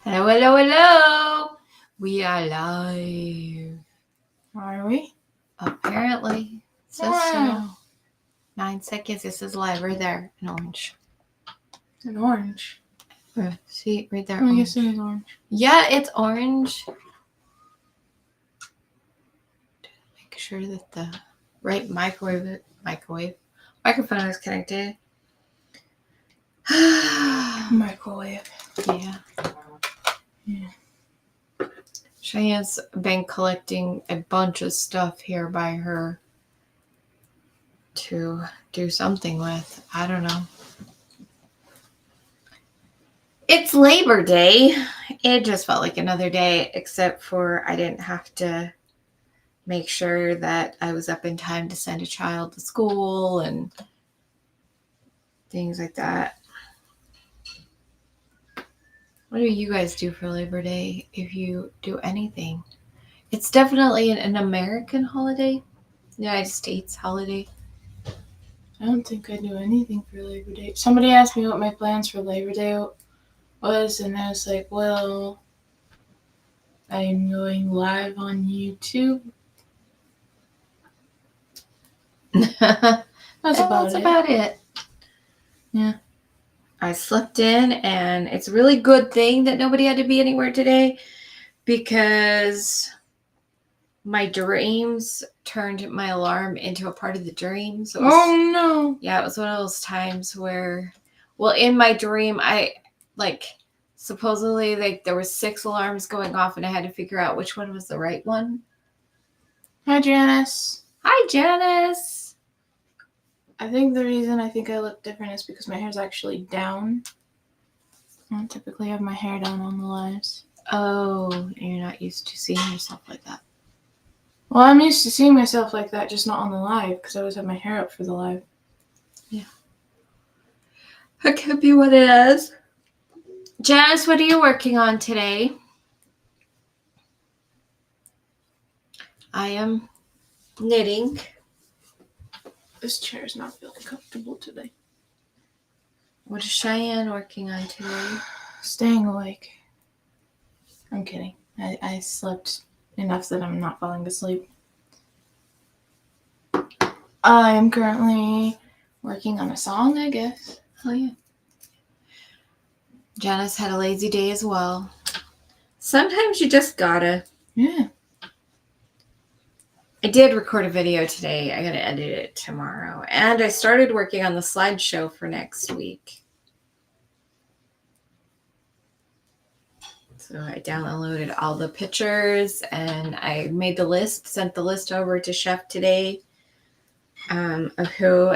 Hello, hello, hello. We are live. Are we? Apparently. It says so. 9 seconds. It says live right there in orange. In orange. See, right there. I Orange. guess it is orange. Yeah, it's orange. Make sure that the right microphone is connected. Microwave. Yeah. Cheyenne's been collecting a bunch of stuff here by her to do something with. I don't know. It's Labor Day. It just felt like another day, except for I didn't have to make sure that I was up in time to send a child to school and things like that. What do you guys do for Labor Day, if you do anything? It's definitely an American holiday, United States holiday. I don't think I do anything for Labor Day. Somebody asked me what my plans for Labor Day was, and I was like, well, I'm going live on YouTube. That's about it. Yeah. I slept in, and it's a really good thing that nobody had to be anywhere today, because my dreams turned my alarm into a part of the dream. So Oh no. Yeah, it was one of those times where, well, in my dream, I supposedly there was 6 alarms going off, and I had to figure out which one was the right one. Hi, Janice. Hi, Janice. I think the reason I think I look different is because my hair's actually down. I don't typically have my hair down on the lives. Oh, you're not used to seeing yourself like that. Well, I'm used to seeing myself like that, just not on the live, because I always have my hair up for the live. Yeah. That could be what it is. Janice, what are you working on today? I am knitting. This chair is not feeling comfortable today. What is Cheyenne working on today? Staying awake. I'm kidding. I slept enough that I'm not falling asleep. I am currently working on a song, I guess. Oh, yeah. Janice had a lazy day as well. Sometimes you just gotta. Yeah. I did record a video today. I gotta edit it tomorrow. And I started working on the slideshow for next week. So I downloaded all the pictures, and I made the list, sent the list over to Chef today of who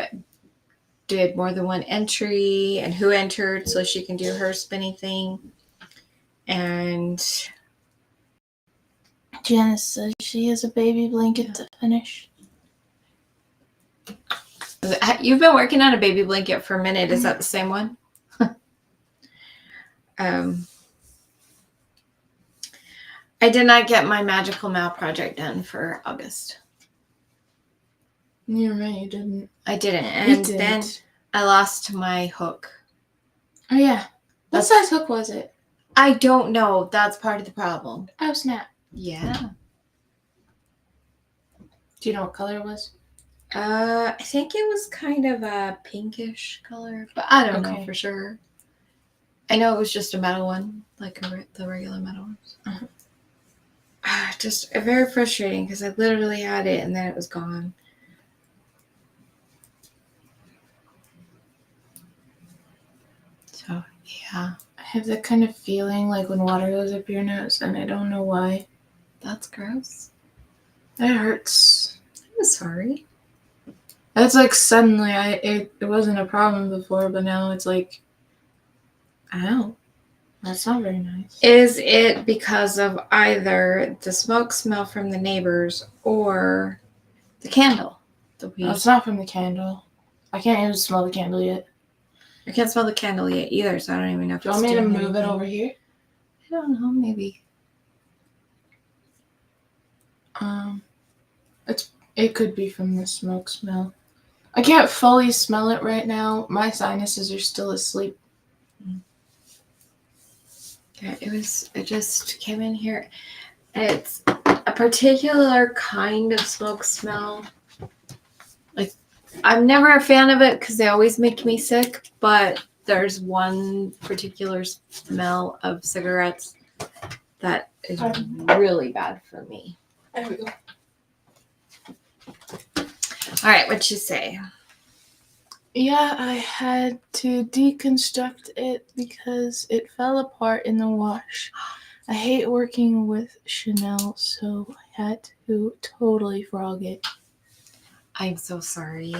did more than one entry and who entered, so she can do her spinny thing. And Janice says she has a baby blanket to finish. You've been working on a baby blanket for a minute. Is that the same one? I did not get my Magical Mail project done for August. You're right, you didn't. I didn't. And then I lost my hook. Oh, yeah. What size hook was it? I don't know. That's part of the problem. Oh, snap. Yeah. Do you know what color it was? I think it was kind of a pinkish color, but I don't know for sure. I know it was just a metal one, like the regular metal ones. Uh-huh. Just very frustrating, because I literally had it and then it was gone. So, yeah. I have that kind of feeling like when water goes up your nose, and I don't know why. That's gross. It hurts. I'm sorry. It's like suddenly, it wasn't a problem before, but now it's like, ow. That's not very nice. Is it because of either the smoke smell from the neighbors or the candle? No, it's not from the candle. I can't even smell the candle yet. I can't smell the candle yet either, so I don't even know if Do you want me to move it over here? I don't know, maybe. It could be from the smoke smell. I can't fully smell it right now. My sinuses are still asleep. Yeah, it just came in here. It's a particular kind of smoke smell. Like, I'm never a fan of it because they always make me sick, but there's one particular smell of cigarettes that is really bad for me. There we go. All right, what'd you say? Yeah, I had to deconstruct it because it fell apart in the wash. I hate working with Chanel, so I had to totally frog it. I'm so sorry.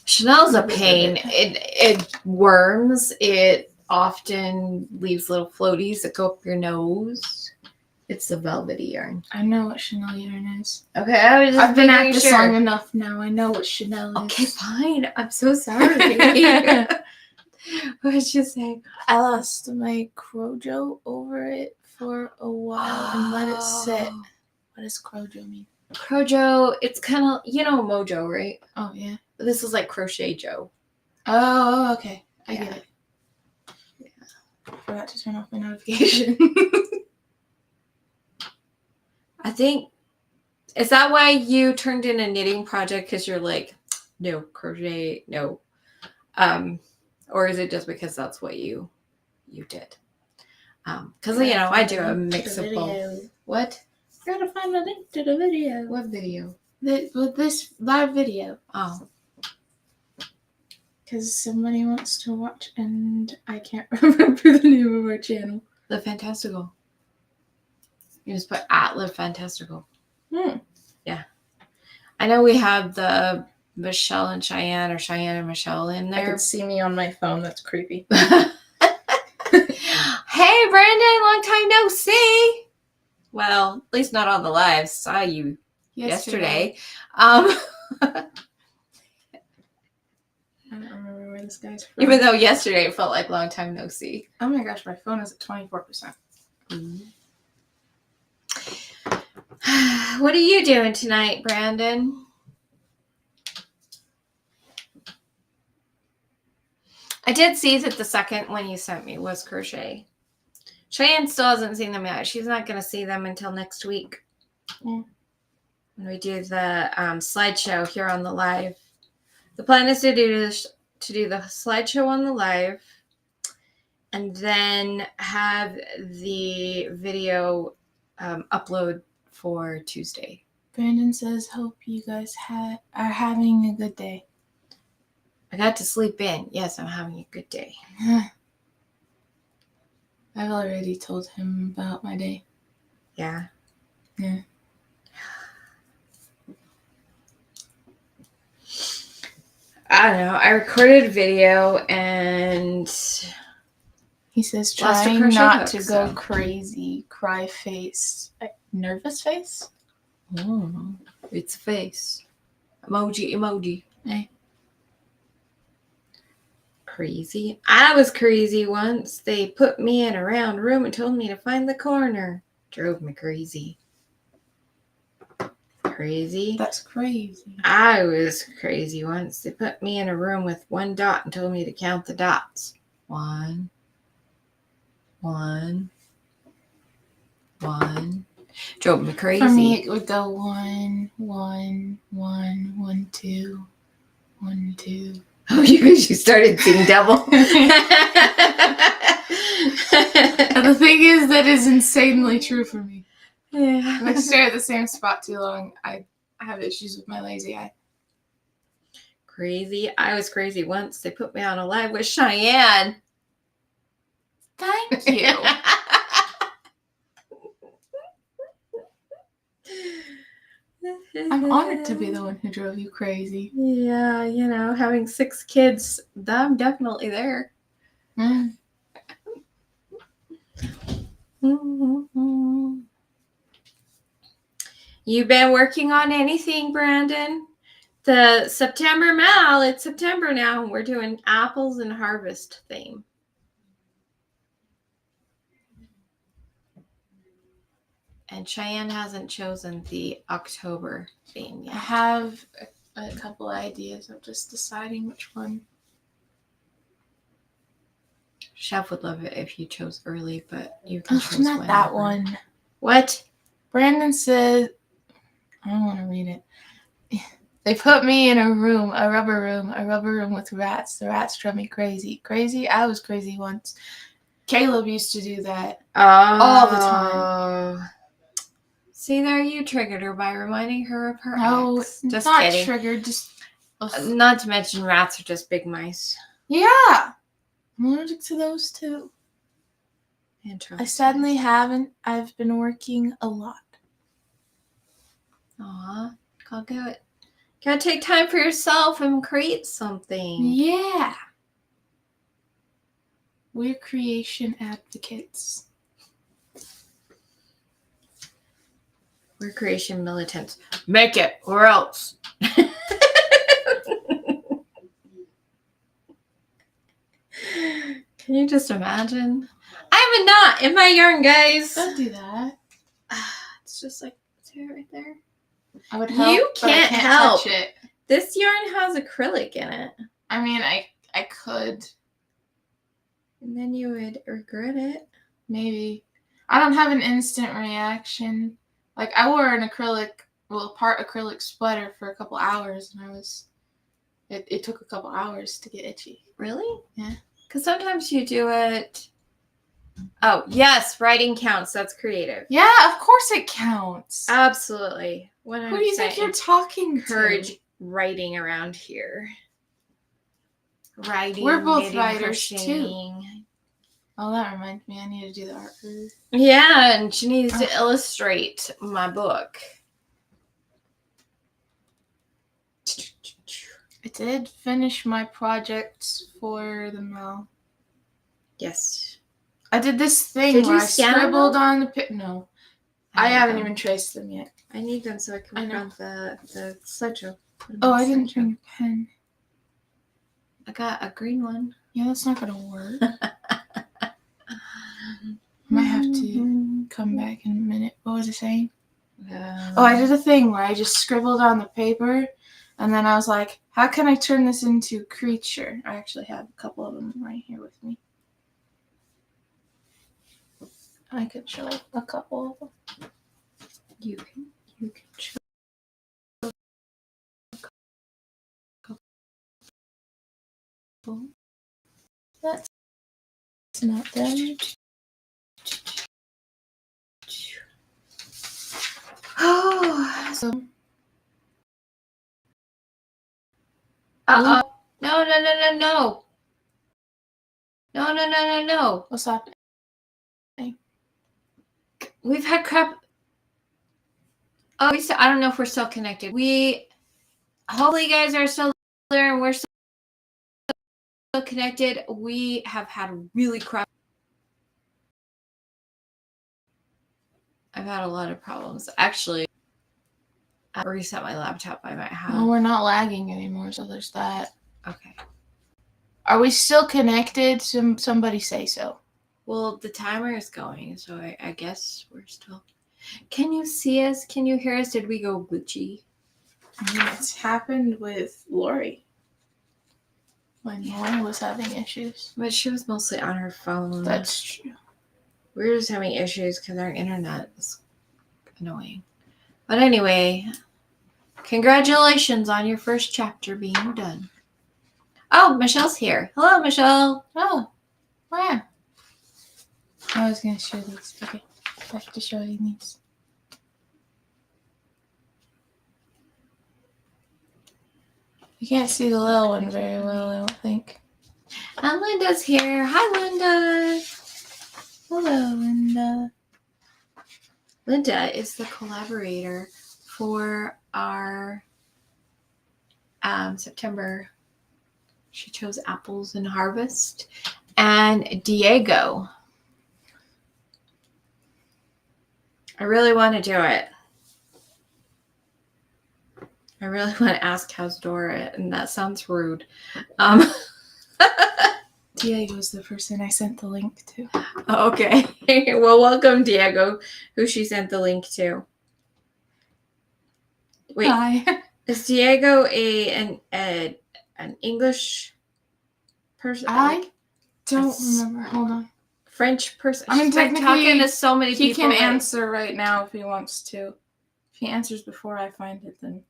Chanel's a pain. It worms. It often leaves little floaties that go up your nose. It's the velvety yarn. I know what Chanel yarn is. Okay, I was just I've been at making this sure. long enough now. I know what Chanel is. Okay, fine. I'm so sorry. What'd you say? I lost my Crojo over it for a while and let it sit. What does Crojo mean? Crojo, it's kind of, Mojo, right? Oh, yeah. This is like Crochet Joe. Oh, okay. I Yeah. get it. Yeah. I forgot to turn off my notification. I think, is that why you turned in a knitting project? Because you're like, no, crochet, no. Or is it just because that's what you did? Because, I do a mix of both. What? Gotta find the link to the video. What video? With this live video. Oh. Because somebody wants to watch and I can't remember the name of our channel. The Fantastical. You just put at Live Fantastical. Yeah. I know we have the Michele and ShiAnne or ShiAnne and Michele in there. I can see me on my phone. That's creepy. Hey, Brandon, long time no see. Well, at least not on the live. Saw you yesterday. I don't remember where this guy's from. Even though yesterday it felt like long time no see. Oh my gosh, my phone is at 24%. What are you doing tonight, Brandon? I did see that the second one you sent me was crochet. ShiAnne still hasn't seen them yet. She's not going to see them until next week. Yeah. When we do the slideshow here on the live. The plan is to do the slideshow on the live and then have the video upload for Tuesday. Brandon says, hope you guys are having a good day. I got to sleep in. Yes, I'm having a good day. I've already told him about my day. Yeah. Yeah. I don't know. I recorded a video and he says lost a trying crochet not hook, to go crazy, cry face, nervous face. Oh, it's a face. Emoji. Hey. Crazy. I was crazy once. They put me in a round room and told me to find the corner. Drove me crazy. Crazy. That's crazy. I was crazy once. They put me in a room with one dot and told me to count the dots. One. Drove me crazy. For me, it would go 1, 1, 1, 1, 2, 1, 2. Oh, you started seeing double. And the thing is, that is insanely true for me. Yeah. If I stare at the same spot too long, I have issues with my lazy eye. Crazy. I was crazy once. They put me on a live with ShiAnne. Thank you. I'm honored to be the one who drove you crazy. Yeah, having 6 kids, I'm definitely there. Mm. You been working on anything, Brandon? The September Mal, it's September now, and we're doing apples and harvest theme. And ShiAnne hasn't chosen the October theme yet. I have a couple ideas. I'm just deciding which one. Chef would love it if you chose early, but you can choose Not that whenever. one. What? Brandon said, I don't want to read it. They put me in a rubber room with rats. The rats drove me crazy. Crazy? I was crazy once. Caleb used to do that all the time. See, there you triggered her by reminding her of her ex. Just not kidding. Triggered. Just not to mention rats are just big mice. Yeah, I'm allergic to those too. Interesting. I sadly haven't. I've been working a lot. Aw, gotta take time for yourself and create something. Yeah. We're creation advocates. We're creation militants. Make it or else. Can you just imagine? I have a knot in my yarn, guys. Don't do that. It's just like, see it right there? I would help, you can't but I can't help. touch it. This yarn has acrylic in it. I mean, I could. And then you would regret it. Maybe. I don't have an instant reaction. Like, I wore an part acrylic sweater for a couple hours, and it took a couple hours to get itchy. Really? Yeah. Because sometimes you do it. Oh, yes, writing counts. That's creative. Yeah, of course it counts. Absolutely. 100%. Who do you think you're talking encourage to? writing around here. Writing. We're both knitting, writers, crocheting. too. Oh, that reminds me. I need to do the art for this. Yeah, and she needs to illustrate my book. I did finish my projects for the mail. Yes. I did this thing Did where you I scan scribbled them? on the No. I haven't even traced them yet. I need them so I can put on the slideshow. Oh, I didn't bring a pen. I got a green one. Yeah, that's not going to work. I might have to come back in a minute. What was I saying? Oh, I did a thing where I just scribbled on the paper, and then I was like, how can I turn this into creature? I actually have a couple of them right here with me. I could show a couple of them. You can show. That's not them. Oh. So, No. No. what's happening? We've had crap. Oh, I don't know if we're still connected. Hopefully you guys are still there and we're still connected. We have had really crap. I've had a lot of problems. Actually, I reset my laptop. I might have. Well, we're not lagging anymore, so there's that. Okay. Are we still connected? Somebody say so. Well, the timer is going, so I guess we're still. Can you see us? Can you hear us? Did we go glitchy? I mean, it's happened with Lori. When Lori was having issues. But she was mostly on her phone. That's true. We're just having issues because our internet is annoying. But anyway, congratulations on your first chapter being done. Oh, Michelle's here. Hello, Michele. Oh, wow. I was going to show these. Okay, I have to show you these. You can't see the little one very well, I don't think. And Linda's here. Hi, Linda. Hello, Linda. Linda is the collaborator for our September. She chose Apples and Harvest. And Diego. I really want to do it. I really want to ask how's Dora, and that sounds rude. Diego's the person I sent the link to. Okay. Well, welcome, Diego, who she sent the link to. Wait, Hi. is Diego an English person? don't remember. Hold on. French person. I mean, She's been technically, talking to so many He people. can like- answer right now if he wants to. If he answers before I find it, then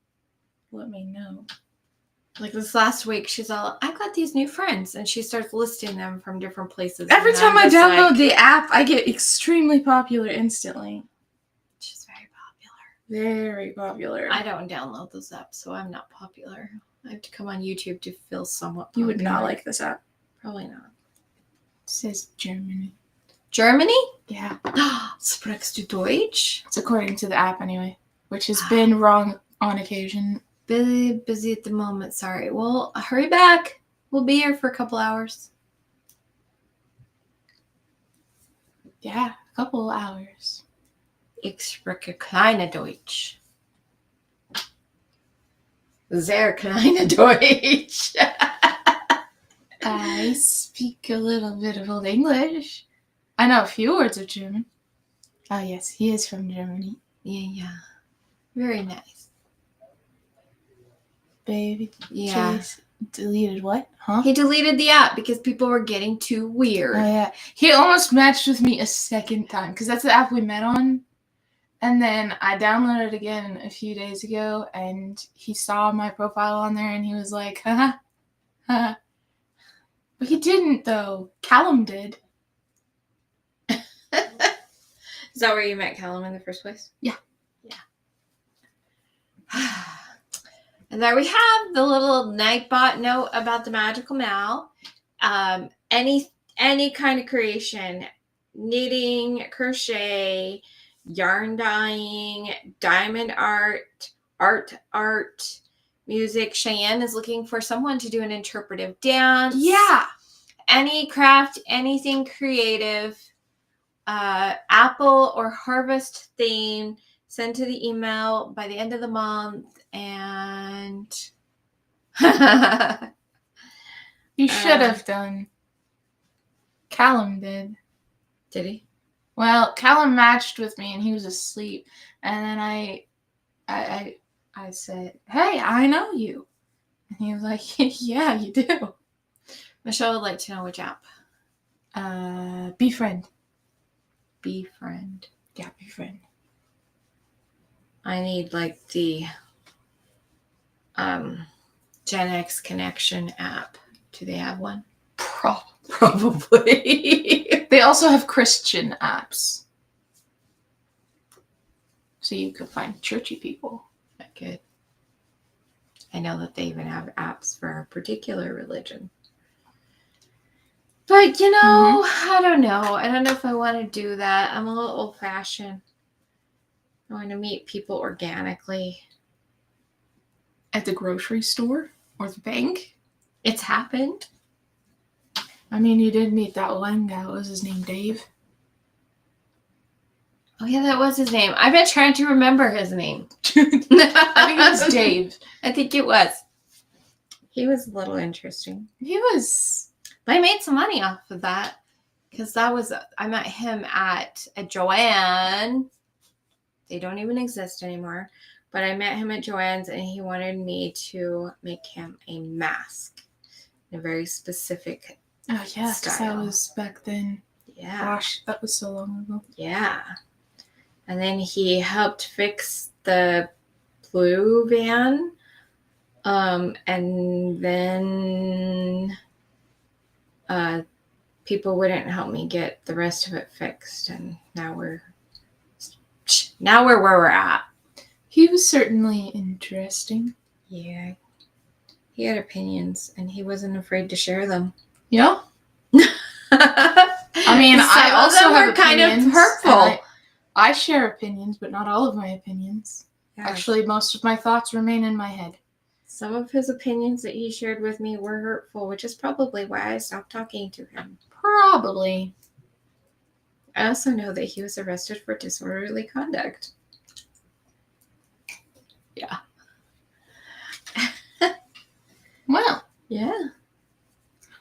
let me know. Like this last week, she's all, I got these new friends. And she starts listing them from different places. Every and time I'm I just download like, the app, I get extremely popular instantly. she's very popular. Very popular. I don't download those apps, so I'm not popular. I have to come on YouTube to feel somewhat You popular. would not like this app. Probably not. It says Germany. Germany? Yeah. Sprichst du Deutsch? It's according to the app anyway, which has been wrong on occasion. Busy at the moment, sorry. Well, hurry back. We'll be here for a couple hours. Yeah, a couple hours. Ich spreche kleine Deutsch. Sehr kleine Deutsch. I speak a little bit of Old English. I know a few words of German. Oh, yes, he is from Germany. Yeah. Very nice. Baby. Yeah. Chase deleted what? Huh? He deleted the app because people were getting too weird. Oh, yeah. He almost matched with me a second time because that's the app we met on. And then I downloaded it again a few days ago, and he saw my profile on there, and he was like, haha, haha. But he didn't, though. Callum did. Is that where you met Callum in the first place? Yeah. And there we have the little Nightbot note about the magical Mal. Any kind of creation, knitting, crochet, yarn dyeing, diamond art, music. ShiAnne is looking for someone to do an interpretive dance. Yeah. Any craft, anything creative, apple or harvest theme, send to the email by the end of the month. And You should have done. Callum did. did he? Well, Callum matched with me, and he was asleep. And then I said, hey, I know you. And he was like, yeah, you do. Michelle would like to know which app. Befriend. Befriend. Yeah, Befriend. I need like the Gen X Connection app. Do they have one? Probably. They also have Christian apps. So you could find churchy people. Good. I know that they even have apps for a particular religion. But, I don't know. I don't know if I want to do that. I'm a little old-fashioned. I want to meet people organically. At the grocery store or the bank? It's happened. I mean, you did meet that one guy. What was his name? Dave? Oh, yeah, that was his name. I've been trying to remember his name. I think it was Dave. I think it was. He was a little interesting. He was. But I made some money off of that because I met him at a Joanne. They don't even exist anymore. But I met him at Joanne's, and he wanted me to make him a mask in a very specific Oh, yeah, because that style. was back then. Yeah. Gosh, that was so long ago. Yeah. And then he helped fix the blue van. And then people wouldn't help me get the rest of it fixed. And now we're where we're at. He was certainly interesting. Yeah. He had opinions, and he wasn't afraid to share them. Yeah. I mean, I also have were kind opinions, of hurtful. and I share opinions, but not all of my opinions. Yeah. Actually, most of my thoughts remain in my head. Some of his opinions that he shared with me were hurtful, which is probably why I stopped talking to him. Probably. I also know that he was arrested for disorderly conduct. Yeah. Well. Yeah.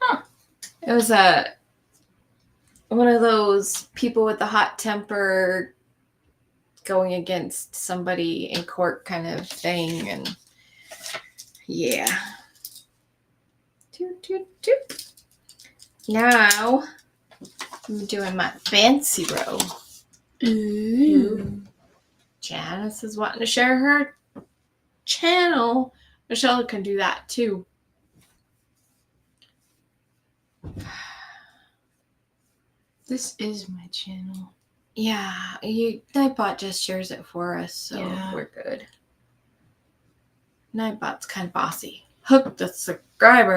Huh. It was one of those people with the hot temper going against somebody in court kind of thing, and yeah. Now, I'm doing my fancy row. Ooh. Janice is wanting to share her channel. Michele can do that too. This is my channel. Yeah, Nightbot just shares it for us, so Yeah. we're good. Nightbot's kind of bossy. Hook the subscribe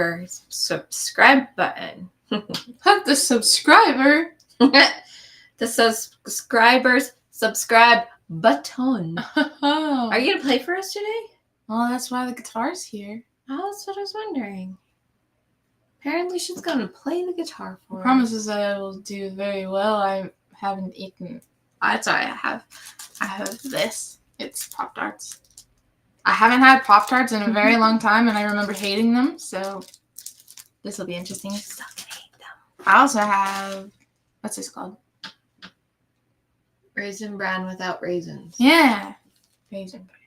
button. Hook the subscriber. The subscribers subscribe button. Are you gonna play for us today? Well, that's why the guitar's here. Oh, that's what I was wondering. Apparently, she's gonna play the guitar for us. Promises I will do very well. I haven't eaten. That's all I have. I have this. It's Pop-Tarts. I haven't had Pop-Tarts in a very long time, and I remember hating them, so this will be interesting. Still gonna hate them. I also have, what's this called? Raisin bran without raisins. Yeah. Raisin bran.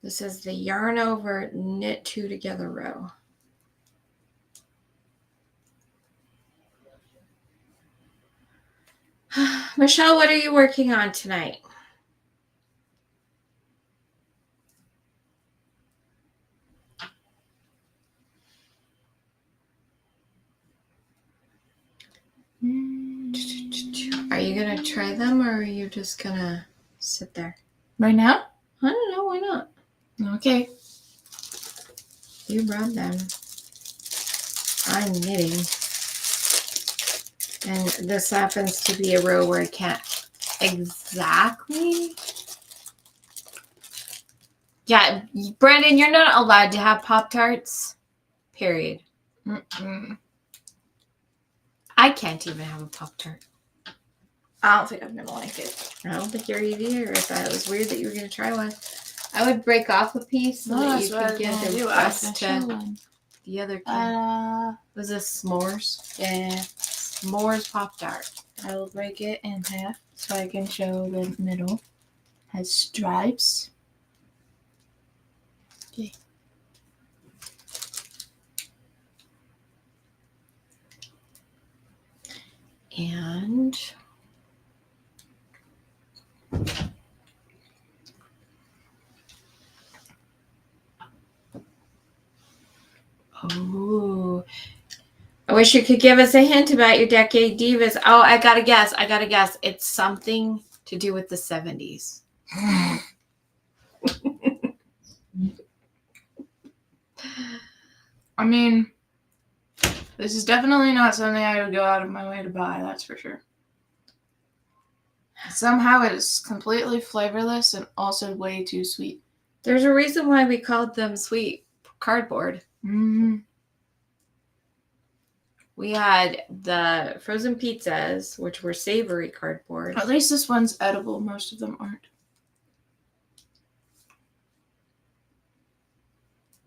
This is the yarn over knit 2 together row. Michele, what are you working on tonight? Are you gonna try them, or are you just gonna sit there? Right now? I don't know, why not? Okay. You brought them. I'm knitting. And this happens to be a row where I can't exactly. Yeah, Brandon, you're not allowed to have Pop-Tarts. Period. Mm-mm. I can't even have a Pop-Tart. I don't think I'm going to like it. I don't think you're either. I thought it was weird that you were going to try one. I would break off a piece so that you could give the rest to the other kid. Was this s'mores? Yeah. S'mores Pop-Tart. I will break it in half so I can show the middle has stripes. Okay. And oh, I wish you could give us a hint about your decade divas. Oh, I gotta guess. It's something to do with the 70s. I mean, this is definitely not something I would go out of my way to buy, that's for sure. Somehow it is completely flavorless and also way too sweet. There's a reason why we called them sweet cardboard. Mm-hmm. We had the frozen pizzas, which were savory cardboard. At least this one's edible. Most of them aren't.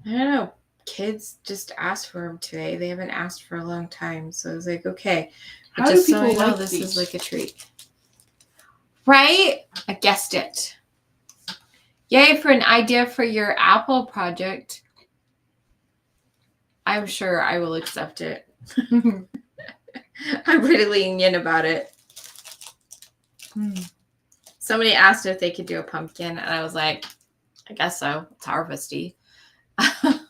I don't know. Kids just asked for them today. They haven't asked for a long time. So I was like, okay. But How just do so people I know, like this these? is like a treat. Right? I guessed it. Yay for an idea for your Apple project. I'm sure I will accept it. I'm pretty lenient about it. Somebody asked if they could do a pumpkin, and I was like, I guess so. It's harvesty. I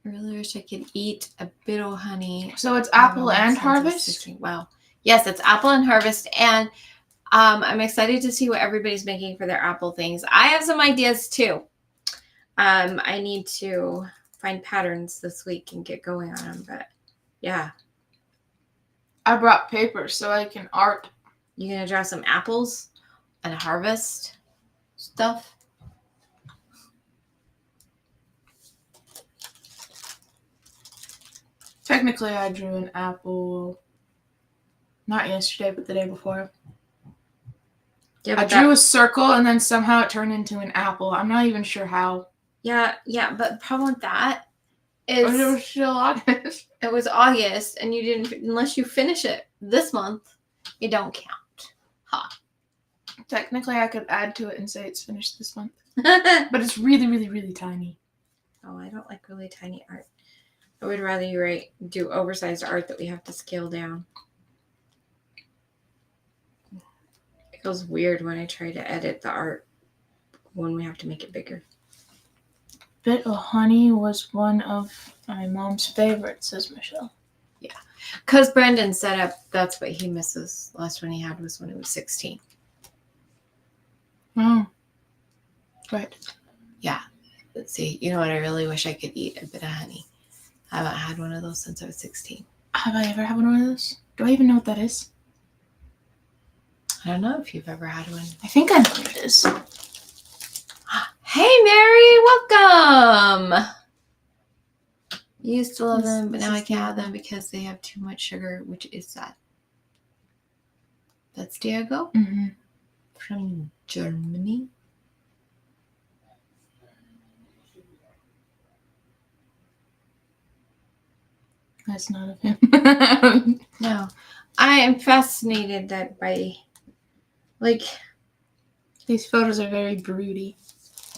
really wish I could eat a bit of honey. So it's apple and harvest? Wow. Yes, it's apple and harvest. And I'm excited to see what everybody's making for their apple things. I have some ideas too. I need to find patterns this week and get going on them. But yeah. I brought paper so I can art. You gonna draw some apples and harvest stuff? Technically, I drew an apple not yesterday, but the day before. Yeah, I drew a circle and then somehow it turned into an apple. I'm not even sure how. Yeah, but the problem with that is But it was still August. It was August, and you didn't, unless you finish it this month, it don't count. Technically, I could add to it and say it's finished this month. But it's really, really, really tiny. Oh, I don't like really tiny art. I would rather you do oversized art that we have to scale down. It feels weird when I try to edit the art when we have to make it bigger. Bit of Honey was one of my mom's favorites, says Michele. Yeah. Because Brendan set up, that's what he misses. Last one he had was when he was 16. Oh. Right. Yeah. Let's see. You know what? I really wish I could eat a bit of honey. I haven't had one of those since I was 16. Have I ever had one of those? Do I even know what that is? I don't know if you've ever had one. I think I know what it is. Hey, Mary, welcome. You used to love them, but now I can't have them because they have too much sugar, which is sad. That's Diego from Germany. That's not of him. No. I am fascinated that by, like... These photos are very broody.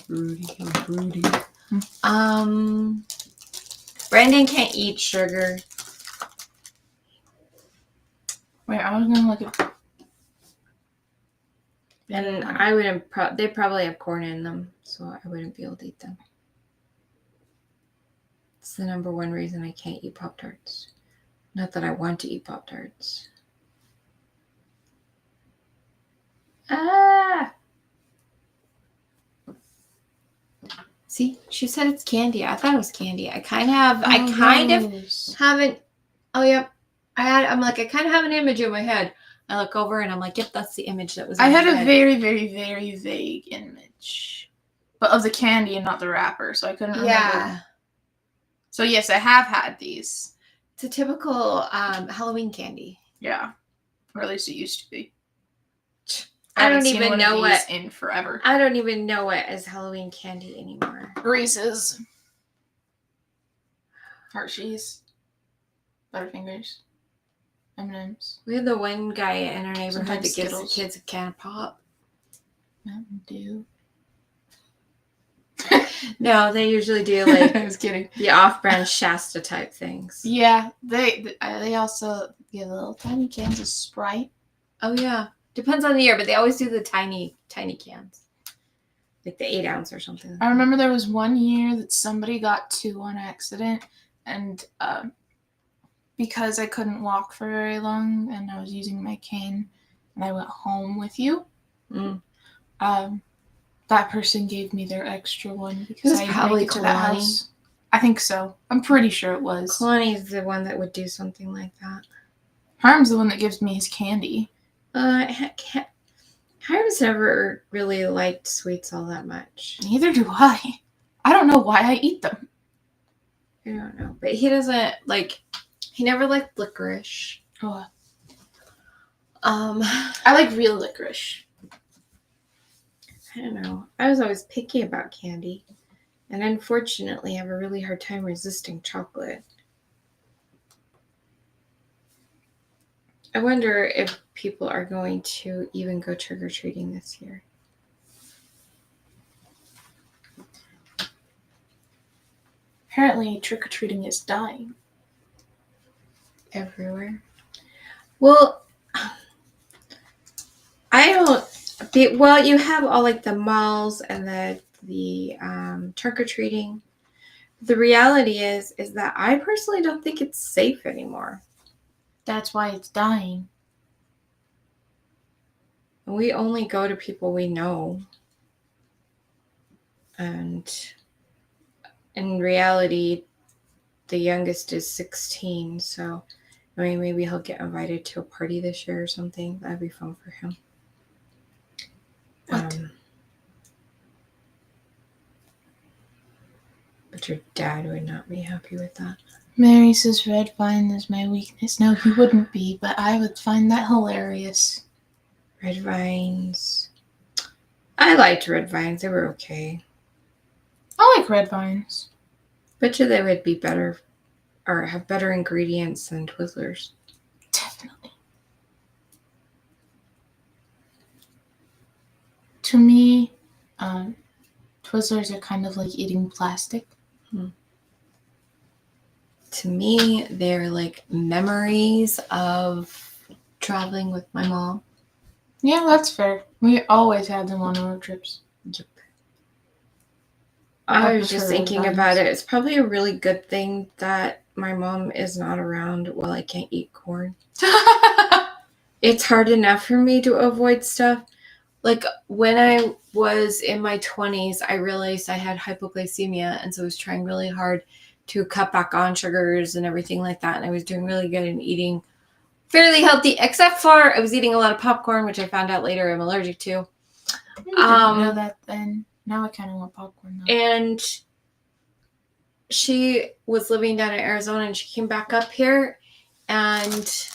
Broody. Brandon can't eat sugar. Wait, I was gonna look at... And I wouldn't... they probably have corn in them, so I wouldn't be able to eat them. It's the number one reason I can't eat Pop-Tarts. Not that I want to eat Pop-Tarts. Ah! See, she said it's candy. I thought it was candy. I kind of haven't. Oh, yep. I'm like, I kind of have an image in my head. I look over and I'm like, yep, that's the image that was in I my had head. a very, very, very vague image. But of the candy and not the wrapper, so I couldn't remember. Yeah. So, yes, I have had these. It's a typical Halloween candy. Yeah. Or at least it used to be. I don't even know what in forever. I don't even know what is Halloween candy anymore. Reese's, Hershey's, Butterfingers, M&M's. We have the one guy in our neighborhood Sometimes that gives the Skittles. kids a can of pop. Mountain Dew. No, they usually do like I was kidding. The off-brand Shasta type things. Yeah, they also give little tiny cans of Sprite. Oh yeah, depends on the year, but they always do the tiny cans, like the 8-ounce or something. I remember there was one year that somebody got 2 on accident, and because I couldn't walk for very long and I was using my cane, and I went home with you. That person gave me their extra one because I didn't make it to that house. I think so. I'm pretty sure it was. Kalani's the one that would do something like that. Harm's the one that gives me his candy. Harm's never really liked sweets all that much. Neither do I. I don't know why I eat them. I don't know. But he doesn't like... He never liked licorice. Oh. I like real licorice. I don't know. I was always picky about candy. And unfortunately, I have a really hard time resisting chocolate. I wonder if people are going to even go trick-or-treating this year. Apparently, trick-or-treating is dying. Everywhere. Well, you have all like the malls and the trick-or-treating. The reality is that I personally don't think it's safe anymore. That's why it's dying. We only go to people we know. And in reality, the youngest is 16, so I mean, maybe he'll get invited to a party this year or something. That'd be fun for him. What? But your dad would not be happy with that. Mary says red vine is my weakness. No, he wouldn't be, but I would find that hilarious. Red vines. I liked red vines. They were okay. I like red vines. Bet you they would be better or have better ingredients than Twizzlers. Definitely. To me, Twizzlers are kind of like eating plastic. To me, they're like memories of traveling with my mom. Yeah, that's fair. We always had them on road trips. Yep. I was just prefer thinking buns. about it. It's probably a really good thing that my mom is not around while I can't eat corn. It's hard enough for me to avoid stuff. Like when I was in my 20s, I realized I had hypoglycemia, and so I was trying really hard to cut back on sugars and everything like that. And I was doing really good in eating fairly healthy, except for I was eating a lot of popcorn, which I found out later I'm allergic to. I didn't know that then. Now I kind of want popcorn though. And she was living down in Arizona, and she came back up here, and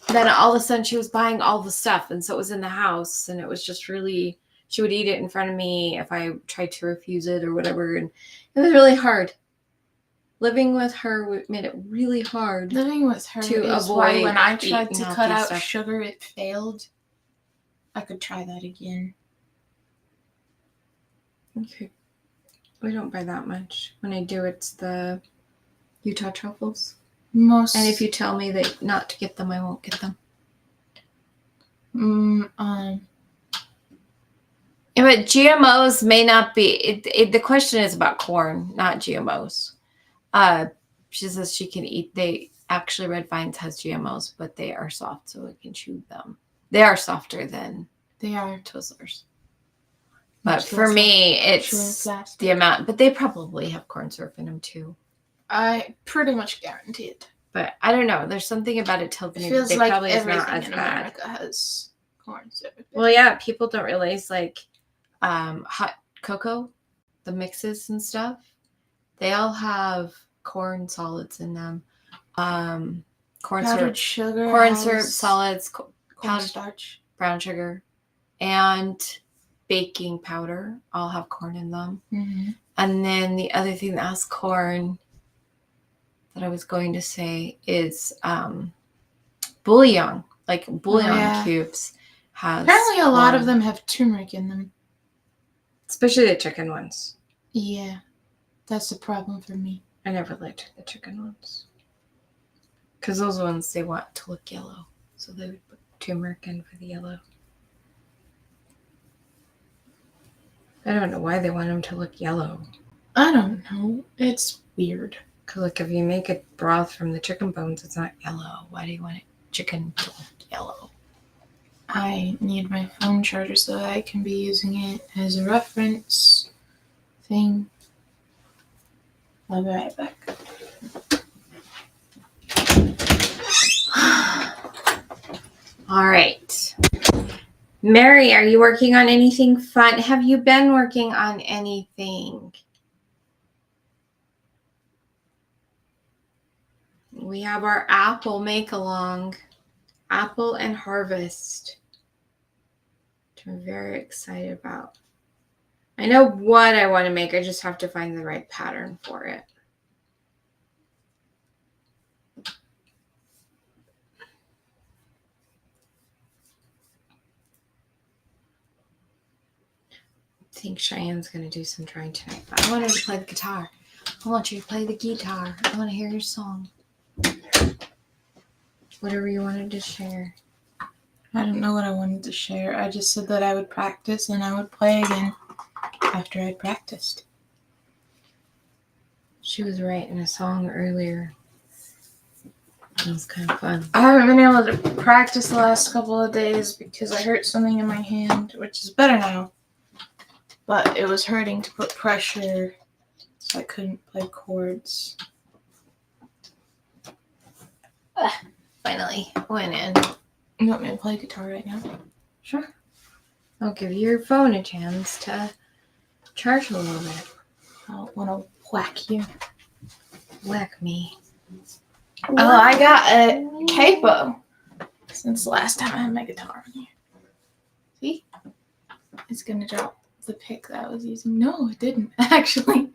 then all of a sudden she was buying all the stuff, and so it was in the house, and it was just really, she would eat it in front of me if I tried to refuse it or whatever, and it was really hard. Living with her made it really hard. Living with her to is avoid why when I tried eating to cut healthy out stuff. sugar, it failed. I could try that again. Okay. We don't buy that much. When I do, it's the Utah truffles. Most. And if you tell me that not to get them, I won't get them. Yeah, but GMOs may not be. The question is about corn, not GMOs. She says she can eat. Actually, Red Vines has GMOs, but they are soft, so we can chew them. They are softer than They are. Twizzlers. But Much for less me, actually it's plastic. the amount. But they probably have corn syrup in them too. I pretty much guarantee it. But I don't know. There's something about it tells It me feels they like probably is everything not as in bad. America has corn syrup. Well, yeah, people don't realize like hot cocoa, the mixes and stuff, they all have corn solids in them. Corn powdered syrup, sugar, corn syrup solids, cornstarch, brown sugar, and baking powder all have corn in them. Mm-hmm. And then the other thing that has corn that I was going to say is bouillon, like bouillon cubes. Apparently, a lot of them have turmeric in them. Especially the chicken ones. Yeah, that's the problem for me. I never liked the chicken ones. Because those ones, they want to look yellow. So they would put turmeric in for the yellow. I don't know why they want them to look yellow. I don't know. It's weird. Because like if you make a broth from the chicken bones, it's not yellow. Why do you want chicken to look yellow? I need my phone charger so that I can be using it as a reference thing. I'll be right back. All right. Mary, are you working on anything fun? Have you been working on anything? We have our apple make-along. Apple and harvest. Which I'm very excited about. I know what I want to make. I just have to find the right pattern for it. I think Cheyenne's going to do some drawing tonight, but I want her to play the guitar. I want you to play the guitar. I want to hear your song. Whatever you wanted to share. I don't know what I wanted to share. I just said that I would practice and I would play again after I practiced. She was writing a song earlier. It was kind of fun. I haven't been able to practice the last couple of days because I hurt something in my hand, which is better now. But it was hurting to put pressure, so I couldn't play chords. Finally went in. You want me to play guitar right now? Sure. I'll give your phone a chance to charge a little bit. I don't want to whack you. Whack me. Oh, I got a capo since the last time I had my guitar on here. See? It's going to drop the pick that I was using. No, it didn't. Actually,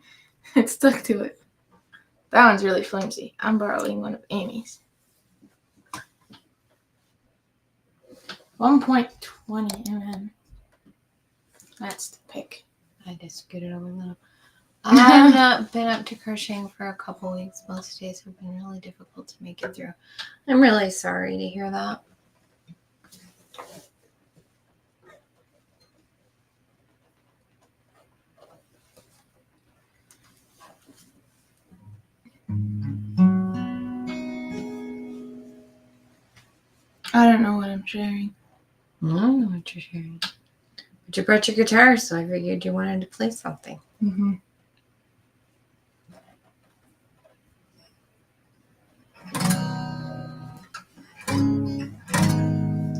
it stuck to it. That one's really flimsy. I'm borrowing one of Amy's. 1.20 mm. That's the pick. I just scooted over a little. I've not been up to crocheting for a couple weeks. Most days have been really difficult to make it through. I'm really sorry to hear that. I don't know what I'm sharing. I don't know what you're sharing. But you brought your guitar, so I figured you wanted to play something. Mm-hmm.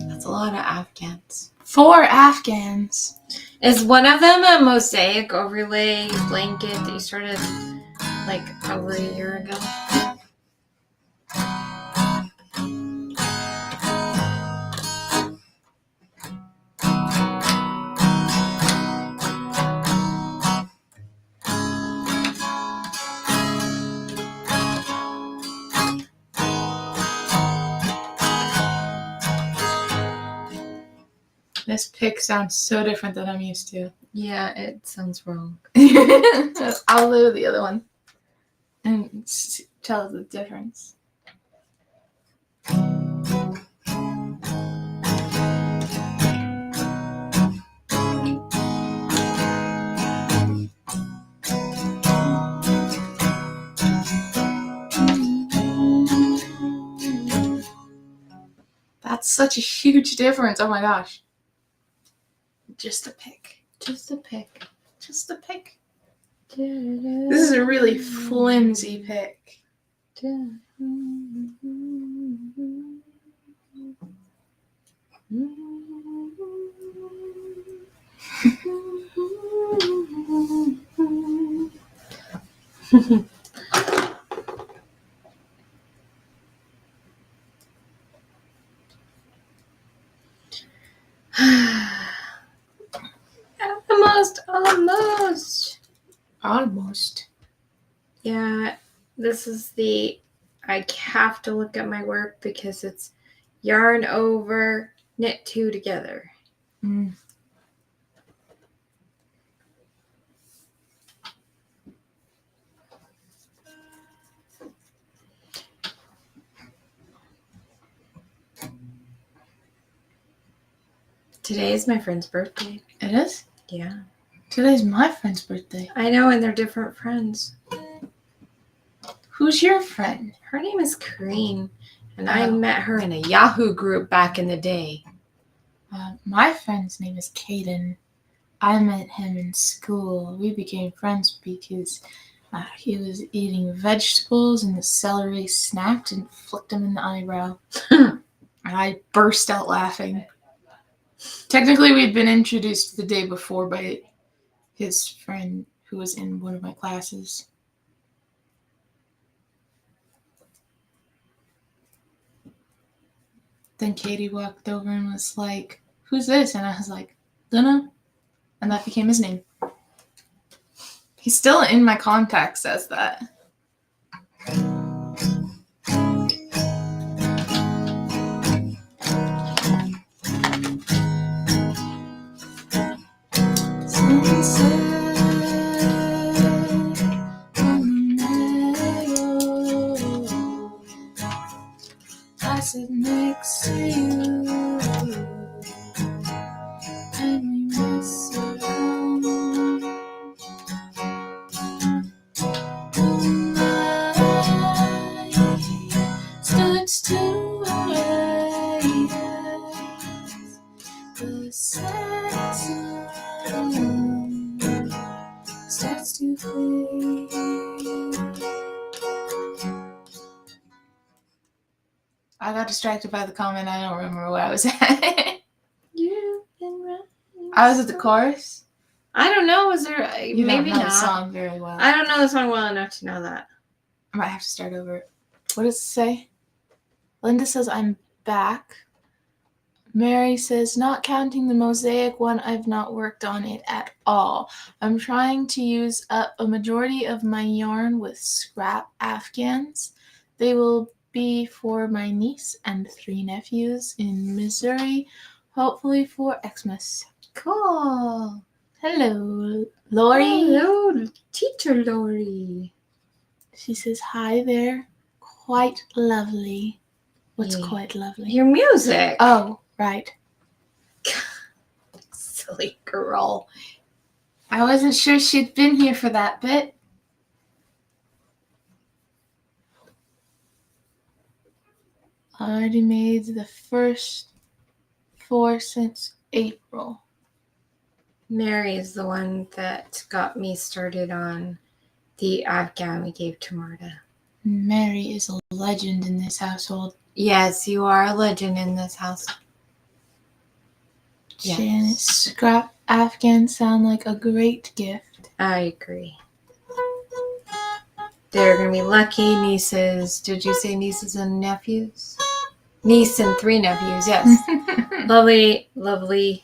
That's a lot of Afghans. 4 Afghans. Is one of them a mosaic overlay blanket that you started like over a year ago? This pick sounds so different than I'm used to. Yeah, it sounds wrong. I'll do the other one and tell the difference. That's such a huge difference. Oh my gosh. Just a pick. Just a pick. Just a pick. This is a really flimsy pick. Almost. Yeah, this is I have to look at my work because it's yarn over, knit 2 together. Mm. Today is my friend's birthday. It is? Yeah. Today's my friend's birthday. I know, and they're different friends. Who's your friend? Her name is Kareen, and I met her in a Yahoo group back in the day. My friend's name is Caden. I met him in school. We became friends because he was eating vegetables and the celery snapped and flicked him in the eyebrow. And I burst out laughing. Technically, we'd been introduced the day before by his friend who was in one of my classes. Then Katie walked over and was like, "Who's this?" And I was like, "Dunno." And that became his name. He's still in my contacts as that. I sit next to you, and we mess around. Moonlight starts to rise, the sad sun starts to fade. I got distracted by the comment. I don't remember where I was at. You've been running. I was at the chorus. I don't know. Was there? You Maybe don't know not. the song very well. I don't know the song well enough to know that. I might have to start over. What does it say? Linda says, "I'm back." Mary says, "Not counting the mosaic one, I've not worked on it at all. I'm trying to use up a majority of my yarn with scrap Afghans. They will be for my niece and 3 nephews in Missouri, hopefully for Xmas." Cool. Hello, Lori. Hello, teacher Lori. She says, hi there. Quite lovely. What's Yeah. quite lovely? Your music. Oh, right. Silly girl. I wasn't sure she'd been here for that bit. I already made the first 4 since April. Mary is the one that got me started on the Afghan we gave to Marta. Mary is a legend in this household. Yes, you are a legend in this house. Yes. Janet's scrap Afghans sound like a great gift. I agree. They're going to be lucky nieces. Did you say nieces and nephews? Niece and 3 nephews, yes. Lovely, lovely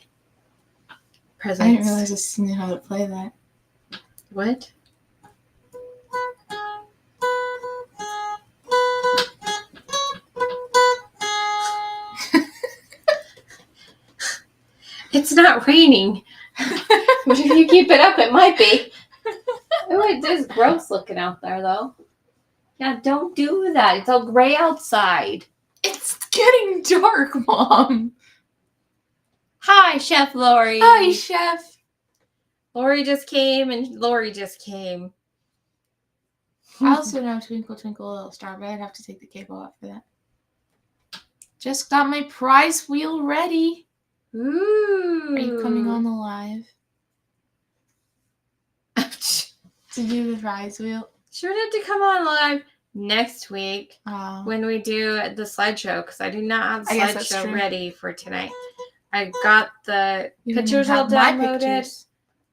presents. I didn't realize I knew how to play that. What? It's not raining. But if you keep it up, it might be. Oh, it is gross looking out there, though. Yeah, don't do that. It's all gray outside. It's getting dark, Mom. Hi, Chef Lori. Hi, Chef. Lori just came, and Lori just came. I also know Twinkle Twinkle Little Star, but I'd have to take the cable off for that. Just got my prize wheel ready. Ooh. Are you coming on the live to do the prize wheel? Sure need to come on live next week when we do the slideshow, because I do not have the slideshow ready for tonight. I got the pictures all downloaded.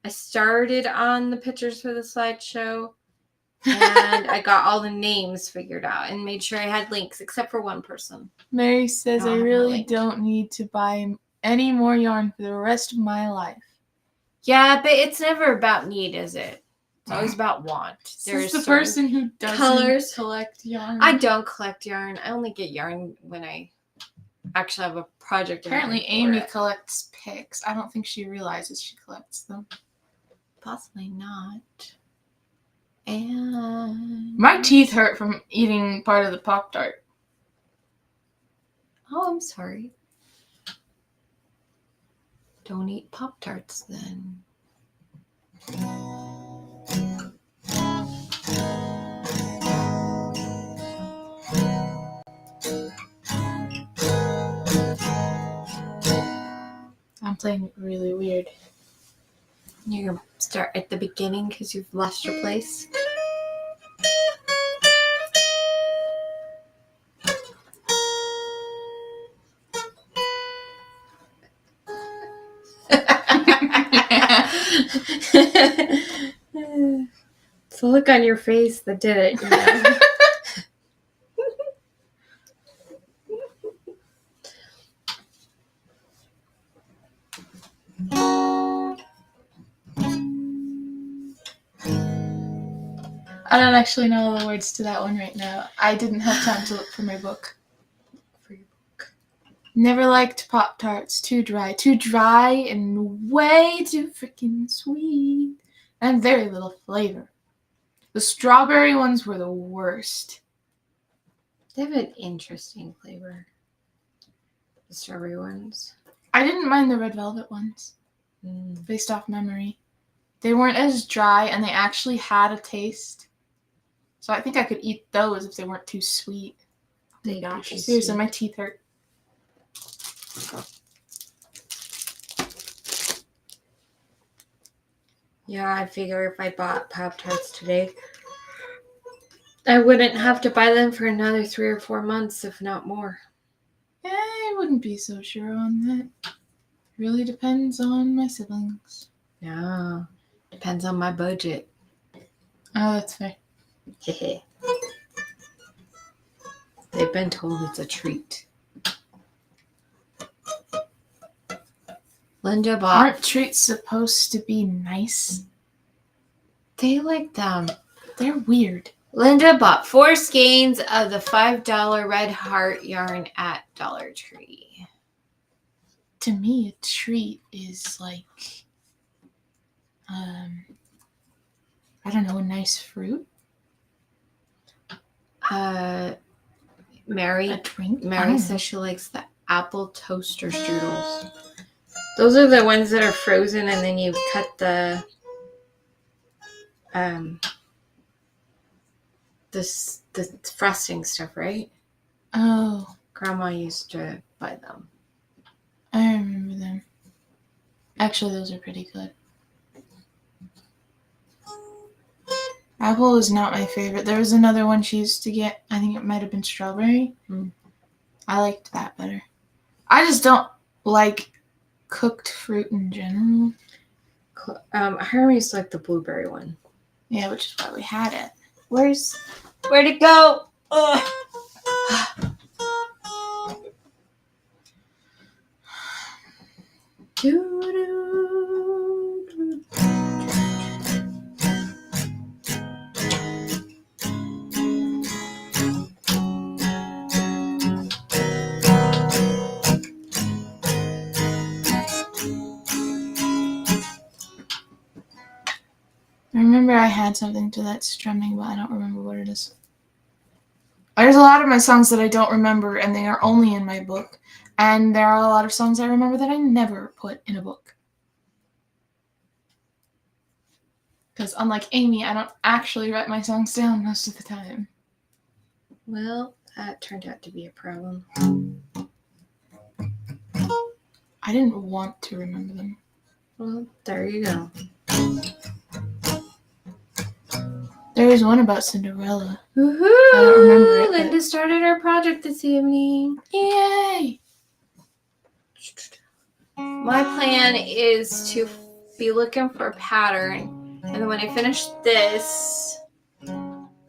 I started on the pictures for the slideshow, and I got all the names figured out and made sure I had links, except for one person. Mary says, I really don't need to buy any more yarn for the rest of my life. Yeah, but it's never about need, is it? It's always about want. There's the person who doesn't collect yarn. I don't collect yarn. I only get yarn when I actually have a project. Apparently Amy collects picks. I don't think she realizes she collects them. Possibly not. And my teeth hurt from eating part of the Pop-Tart. Oh, I'm sorry. Don't eat Pop-Tarts then. I'm playing really weird. You're going to start at the beginning because you've lost your place? It's the look on your face that did it. You know? I don't actually know all the words to that one right now. I didn't have time to look for my book. Never liked Pop-Tarts. Too dry and way too freaking sweet. And very little flavor. The strawberry ones were the worst. They have an interesting flavor. The strawberry ones. I didn't mind the red velvet ones. Based off memory. They weren't as dry and they actually had a taste. So I think I could eat those if they weren't too sweet. Oh my gosh, seriously, my teeth hurt. Yeah, I figure if I bought Pop-Tarts today, I wouldn't have to buy them for another 3 or 4 months, if not more. I wouldn't be so sure on that. Really depends on my siblings. Yeah, depends on my budget. Oh, that's fair. They've been told it's a treat. Linda bought... Aren't treats supposed to be nice? They like them. They're weird. Linda bought 4 skeins of the $5 Red Heart yarn at Dollar Tree. To me, a treat is like I don't know, a nice fruit? Mary A drink? Mary says she likes the apple toaster strudels. Those are the ones that are frozen, and then you cut the frosting stuff, right? Oh, Grandma used to buy them. I remember them. Actually, those are pretty good. Apple is not my favorite. There was another one she used to get. I think it might have been strawberry. I liked that better. I just don't like cooked fruit in general. Harry used to like the blueberry one. Yeah, which is why we had it. Where'd it go? Ugh. I remember I had something to that strumming, but I don't remember what it is. There's a lot of my songs that I don't remember, and they are only in my book. And there are a lot of songs I remember that I never put in a book. Because unlike Amy, I don't actually write my songs down most of the time. Well, that turned out to be a problem. I didn't want to remember them. Well, there you go. There was one about Cinderella. Woohoo! I don't remember it. Linda started her project this evening. Yay! My plan is to be looking for a pattern, and then when I finish this,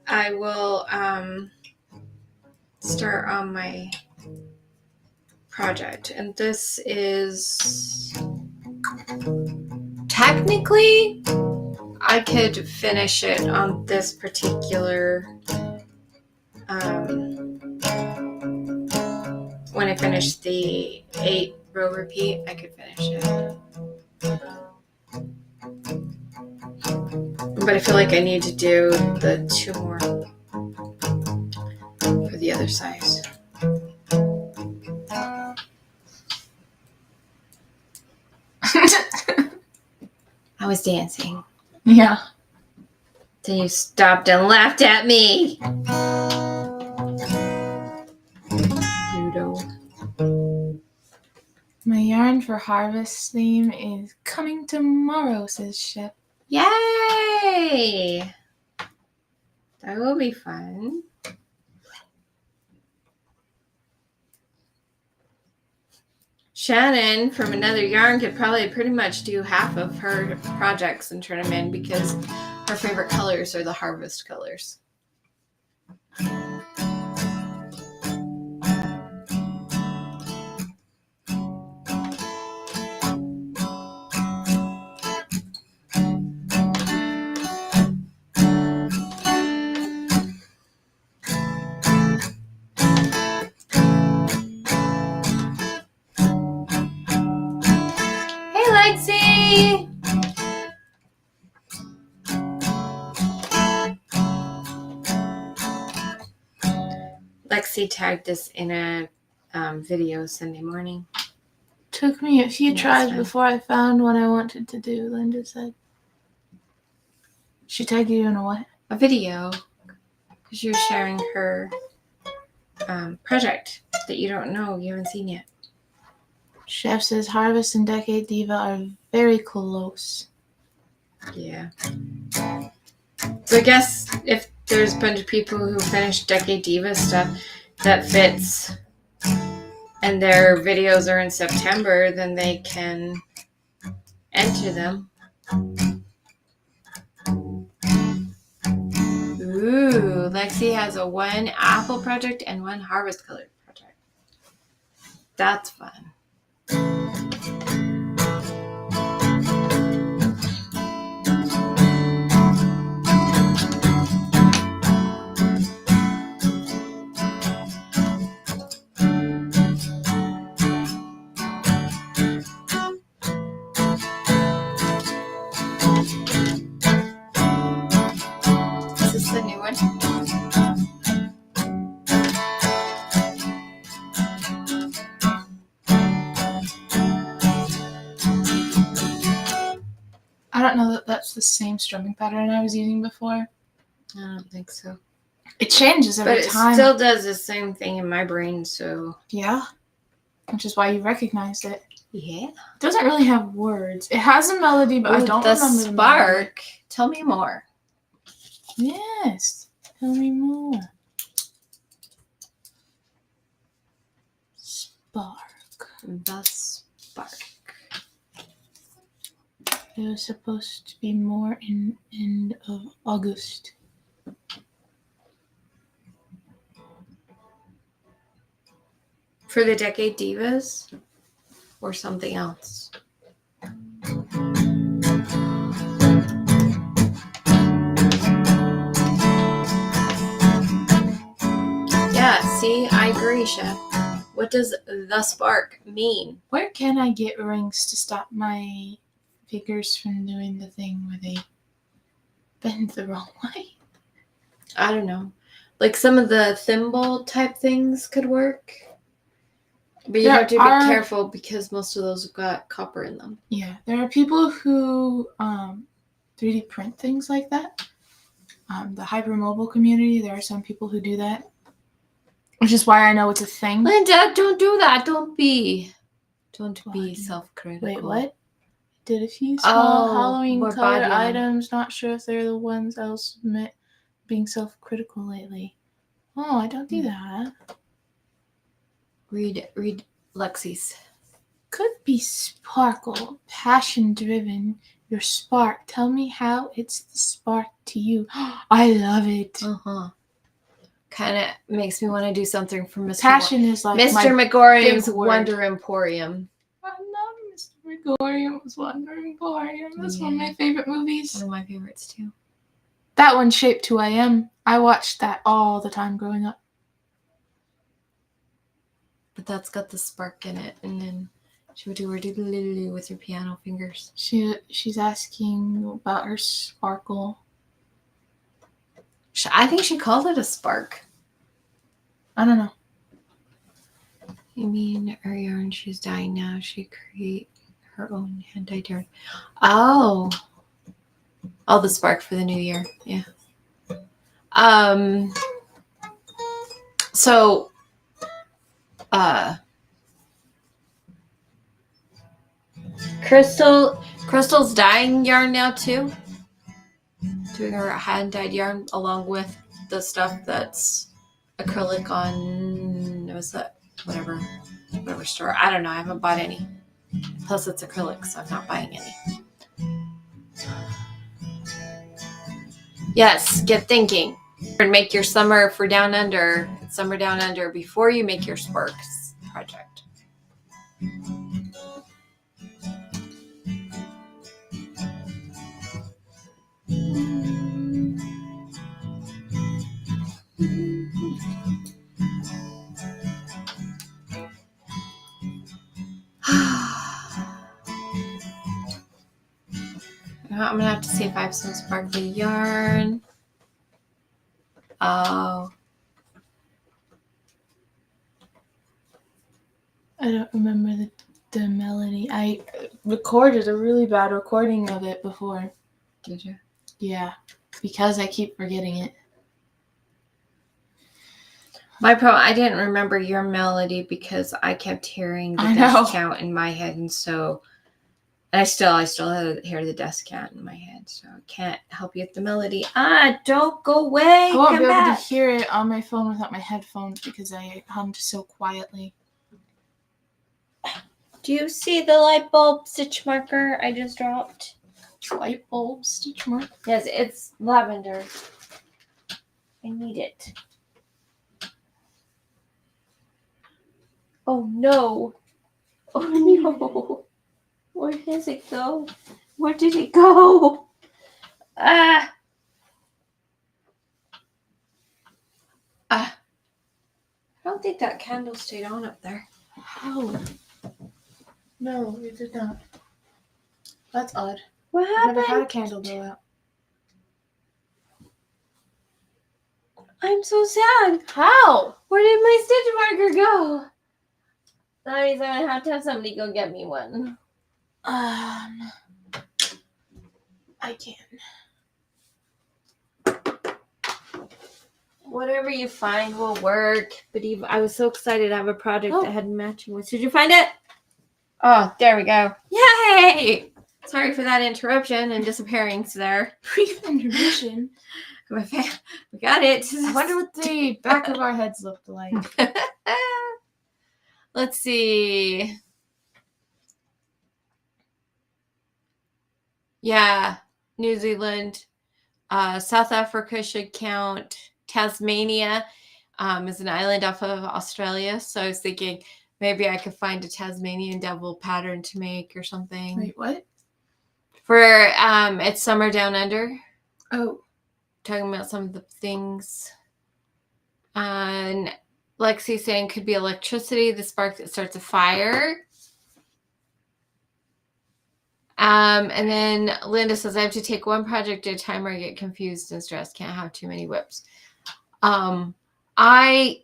I will start on my project. And this is technically I could finish it on this particular when I finish the 8-row repeat, I could finish it. But I feel like I need to do the 2 more for the other size. I was dancing. Yeah. Then you stopped and laughed at me. My yarn for harvest theme is coming tomorrow, says Chef. Yay! That will be fun. Shannon from Another Yarn could probably pretty much do half of her projects and turn them in because her favorite colors are the harvest colors. Lexi! Lexi tagged us in a video Sunday morning. Took me a few tries before I found what I wanted to do, Linda said. She tagged you in a what? A video. Because you're sharing her project that you don't know, you haven't seen yet. Chef says Harvest and Decade Diva are very close. Yeah. So I guess if there's a bunch of people who finished Decade Diva stuff that fits and their videos are in September, then they can enter them. Ooh, Lexi has a 1 apple project and 1 harvest colored project. That's fun. a new one? I don't know that that's the same strumming pattern I was using before. I don't think so. It changes every time. But it still does the same thing in my brain, so... Yeah. Which is why you recognized it. Yeah. It doesn't really have words. It has a melody, but I don't remember the melody. Spark. Tell me more. Yes. Tell me more. Spark. The spark. It was supposed to be more in end of August. For the Decade Divas? Or something else? Yeah, see, I agree, Chef. What does the spark mean? Where can I get rings to stop my fingers from doing the thing where they bend the wrong way? I don't know. Like some of the thimble type things could work. But you have to be careful because most of those have got copper in them. Yeah, there are people who 3D print things like that. The hypermobile community, there are some people who do that. Which is why I know it's a thing. Linda, don't do that. Don't be self-critical. Wait, what? Did a few small Halloween color items. Not sure if they're the ones I was being self-critical lately. Oh, I don't do that. Read Lexi's. Could be sparkle, passion-driven. Your spark. Tell me how it's the spark to you. I love it. Kind of makes me want to do something for Mr. Passion is like Mr. Megorium's Wonder Emporium. I love Mr. Megorium's Wonder Emporium. That's one of my favorite movies. One of my favorites too. That one shaped who I am. I watched that all the time growing up. But that's got the spark in it, and then she would do her doodle with her piano fingers. She's asking about her sparkle. I think she called it a spark. I don't know. You mean her yarn? She's dying now. She create her own hand-dyed yarn. Oh, the spark for the new year. Yeah. So, Crystal's dyeing yarn now too. Doing her hand-dyed yarn along with the stuff that's acrylic on whatever store. I don't know. I haven't bought any. Plus it's acrylic, so I'm not buying any. Yes, get thinking. And make your summer for down under before you make your sparks project. I'm gonna have to see if I have some sparkly yarn. Oh. I don't remember the melody. I recorded a really bad recording of it before. Did you? Yeah, because I keep forgetting it. My problem, I didn't remember your melody because I kept hearing the desk count in my head, and so I still hear the desk count in my head, so I can't help you with the melody. Don't go away. I won't be able to hear it on my phone without my headphones because I hummed so quietly. Do you see the light bulb stitch marker I just dropped? Light bulb stitch marker? Yes, it's lavender. I need it. Oh no. Oh no. Where does it go? Where did it go? I don't think that candle stayed on up there. How? No, it did not. That's odd. What happened? I've never had a candle go out. so sad. How? Where did my stitch marker go? That means I'm gonna have to have somebody go get me one. I can. Whatever you find will work. But I was so excited to have a project that had matching ones. Did you find it? Oh, there we go. Yay! Sorry for that interruption and disappearance there. Brief intermission. We got it. I wonder what the back of our heads looked like. Let's see. Yeah, New Zealand. South Africa should count. Tasmania is an island off of Australia. So I was thinking maybe I could find a Tasmanian devil pattern to make or something. Wait, what? For it's Summer Down Under. Oh. Talking about some of the things. And Lexi saying could be electricity, the spark that starts a fire. And then Linda says, I have to take one project at a time or I get confused and stressed. Can't have too many whips. I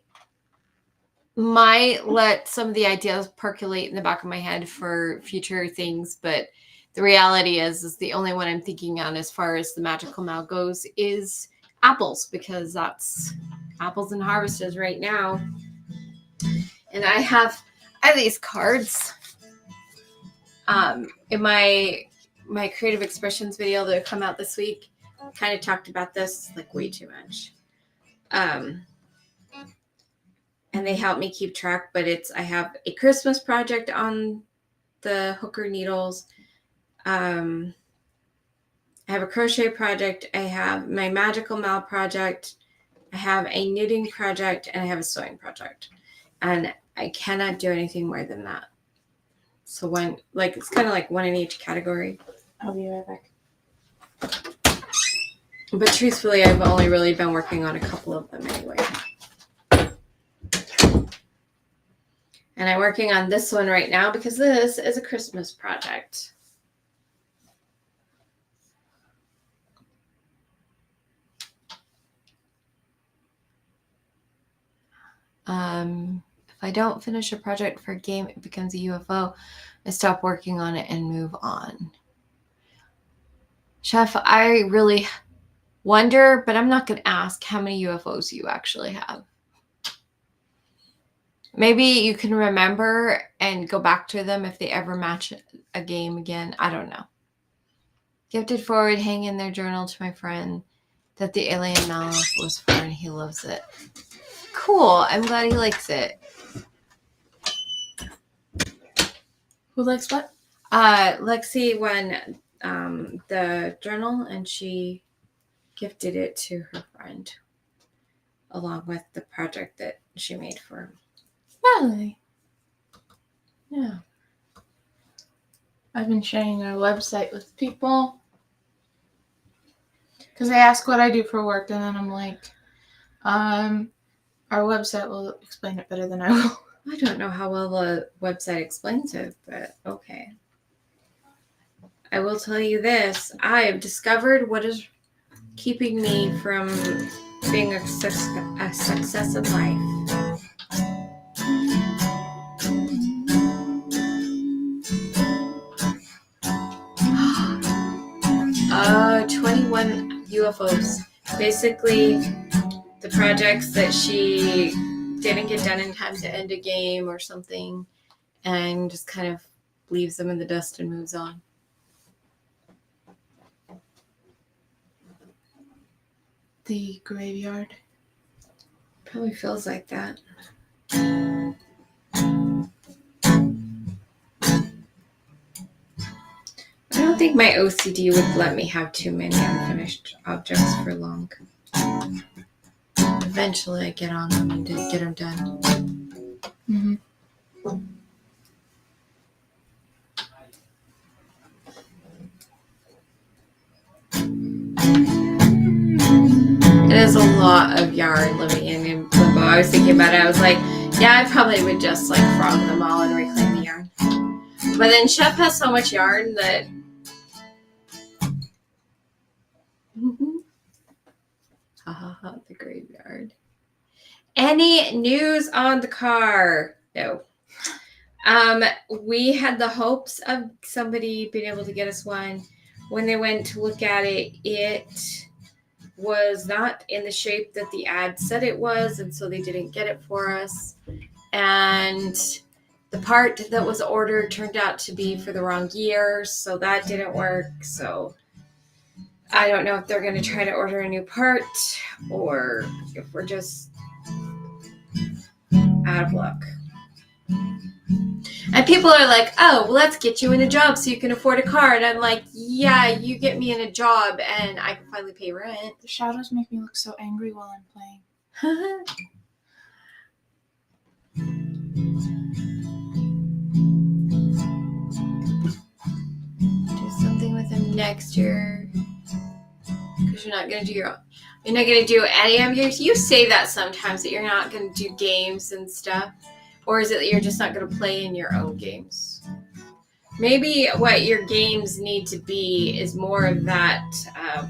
might let some of the ideas percolate in the back of my head for future things, but the reality is the only one I'm thinking on as far as the magical mal goes is apples, because that's apples and harvests right now. And I have these cards. In my creative expressions video that will come out this week, kind of talked about this like way too much. And they help me keep track, but I have a Christmas project on the hooker needles. I have a crochet project. I have my magical mal project. I have a knitting project, and I have a sewing project. And I cannot do anything more than that. So it's kind of like one in each category. I'll be right back. But truthfully, I've only really been working on a couple of them anyway. And I'm working on this one right now because this is a Christmas project. If I don't finish a project for a game, it becomes a UFO. I stop working on it and move on. Chef, I really wonder, but I'm not going to ask how many UFOs you actually have. Maybe you can remember and go back to them if they ever match a game again. I don't know. Gifted forward, hang in their journal to my friend that the alien mouth was for and he loves it. Cool. I'm glad he likes it. Who likes what? Lexi won the journal and she gifted it to her friend along with the project that she made for him. Really? Yeah. I've been sharing our website with people because they ask what I do for work, and then I'm like, our website will explain it better than I will. I don't know how well the website explains it, but okay. I will tell you this. I have discovered what is keeping me from being a success in life. 21 UFOs. Basically, the projects that she didn't get done in time to end a game or something, and just kind of leaves them in the dust and moves on. The graveyard. Probably feels like that. I don't think my OCD would let me have too many unfinished objects for long. Eventually I get on them and get them done. Mm-hmm. It is a lot of yarn living in limbo. I was thinking about it. I was like, yeah, I probably would just like frog them all and reclaim the yarn. But then Chef has so much yarn that... Ha ha ha, the graveyard. Any news on the car? No. We had the hopes of somebody being able to get us one. When they went to look at it, it was not in the shape that the ad said it was, and so they didn't get it for us. And the part that was ordered turned out to be for the wrong year, so that didn't work. So I don't know if they're going to try to order a new part or if we're just out of luck. And people are like, oh, well, let's get you in a job so you can afford a car. And I'm like, yeah, you get me in a job and I can finally pay rent. The shadows make me look so angry while I'm playing. Do something with him next year. Because you're not going to do you're not going to do any of yours. You say that sometimes that you're not going to do games and stuff. Or is it that you're just not going to play in your own games? Maybe what your games need to be is more of that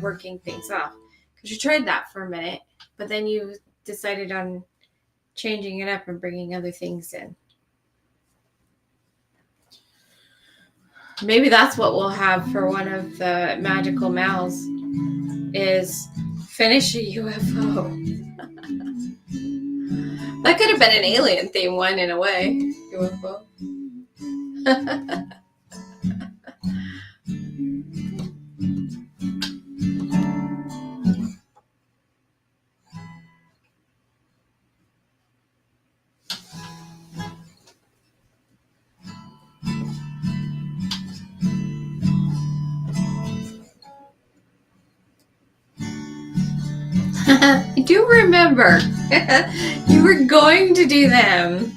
working things off. Because you tried that for a minute, but then you decided on changing it up and bringing other things in. Maybe that's what we'll have for one of the magical mals is finish a UFO. That could have been an alien theme one in a way. UFO. I do remember. You were going to do them.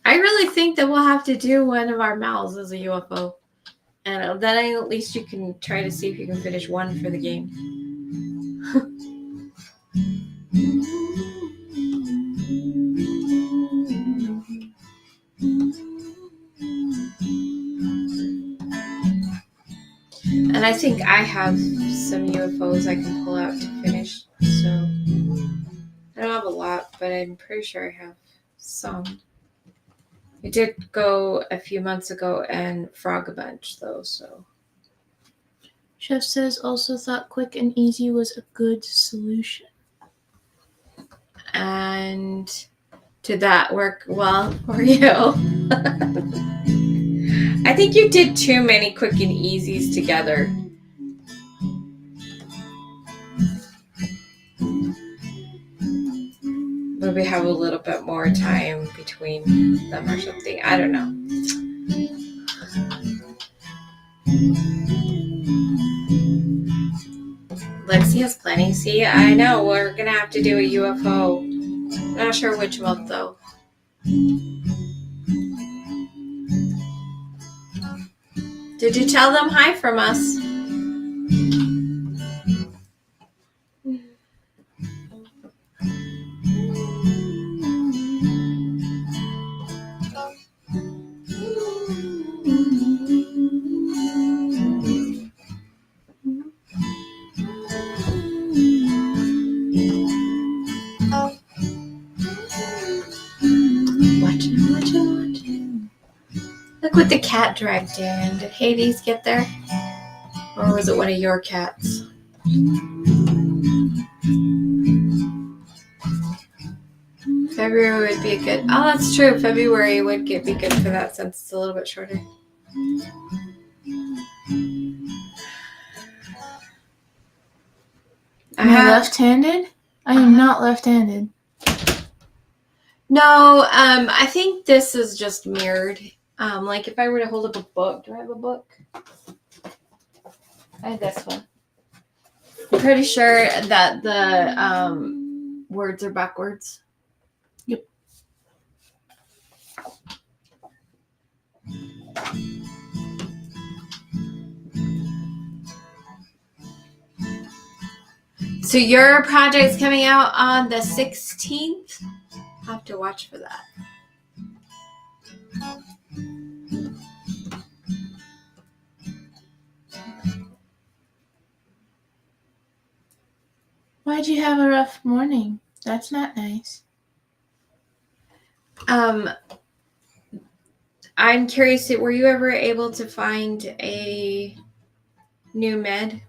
I really think that we'll have to do one of our mals as a UFO. And then at least you can try to see if you can finish one for the game. And I think I have some UFOs I can pull out to finish. So I don't have a lot, but I'm pretty sure I have some. I did go a few months ago and frog a bunch though, so. Chef says also thought quick and easy was a good solution. And did that work well for you? I think you did too many quick and easies together. Maybe have a little bit more time between them or something. I don't know. Lexi has plenty. See, I know we're gonna have to do a UFO. Not sure which month though. Did you tell them hi from us? Watching. Look what the cat dragged in. Did Hades get there? Or was it one of your cats? February would be a good... Oh, that's true. February would be good for that since it's a little bit shorter. Am I left-handed? I am not left-handed. No, I think this is just mirrored. Like if I were to hold up a book, do I have a book? I have this one. I'm pretty sure that the words are backwards. Yep. So your project's coming out on the 16th? I'll have to watch for that. Why'd you have a rough morning? That's not nice. I'm curious, were you ever able to find a new med?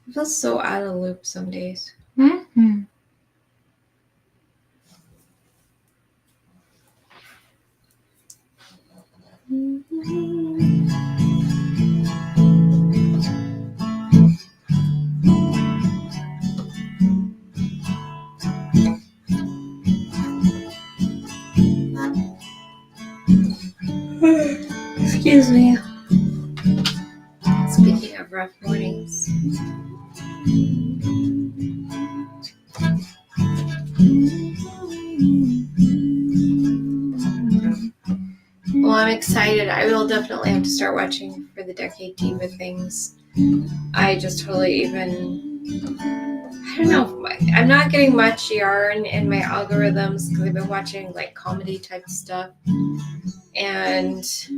I feel so out of the loop some days. Mm-hmm. Excuse me. Speaking of rough mornings. Well, I'm excited. I will definitely have to start watching for the Decade Diva things. I just totally I don't know. I'm not getting much yarn in my algorithms because I've been watching like comedy type stuff. And so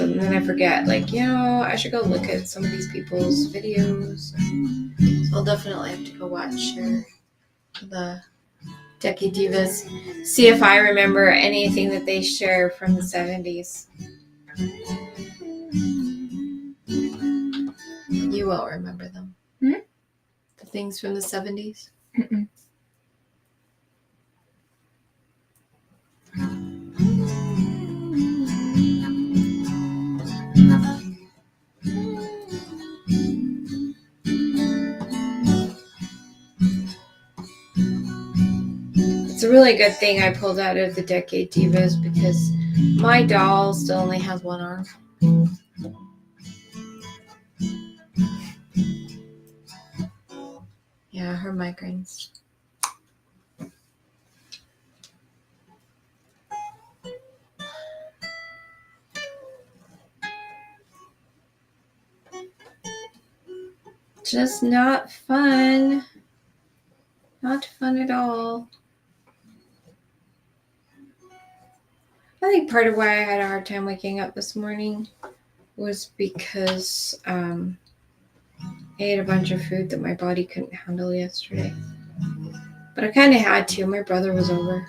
then I forget, like, I should go look at some of these people's videos. So I'll definitely have to go watch the Decade Divas, see if I remember anything that they share from the 70s. You won't remember them. The things from the 70s? Mm-mm. It's a really good thing I pulled out of the Decade Divas because my doll still only has one arm. Yeah, her migraines. Just not fun. Not fun at all. I think part of why I had a hard time waking up this morning was because I ate a bunch of food that my body couldn't handle yesterday. But I kind of had to. My brother was over.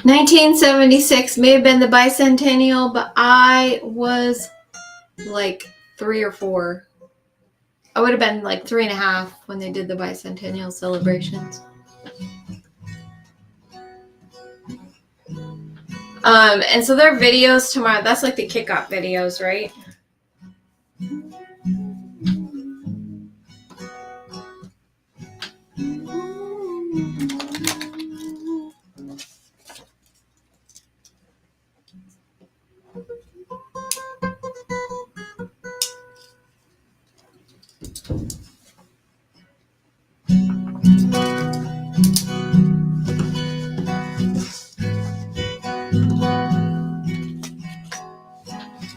$1976 may have been the bicentennial, but I was like 3 or 4. I would have been like 3.5 when they did the bicentennial celebrations. And so their videos tomorrow, that's like the kickoff videos, right?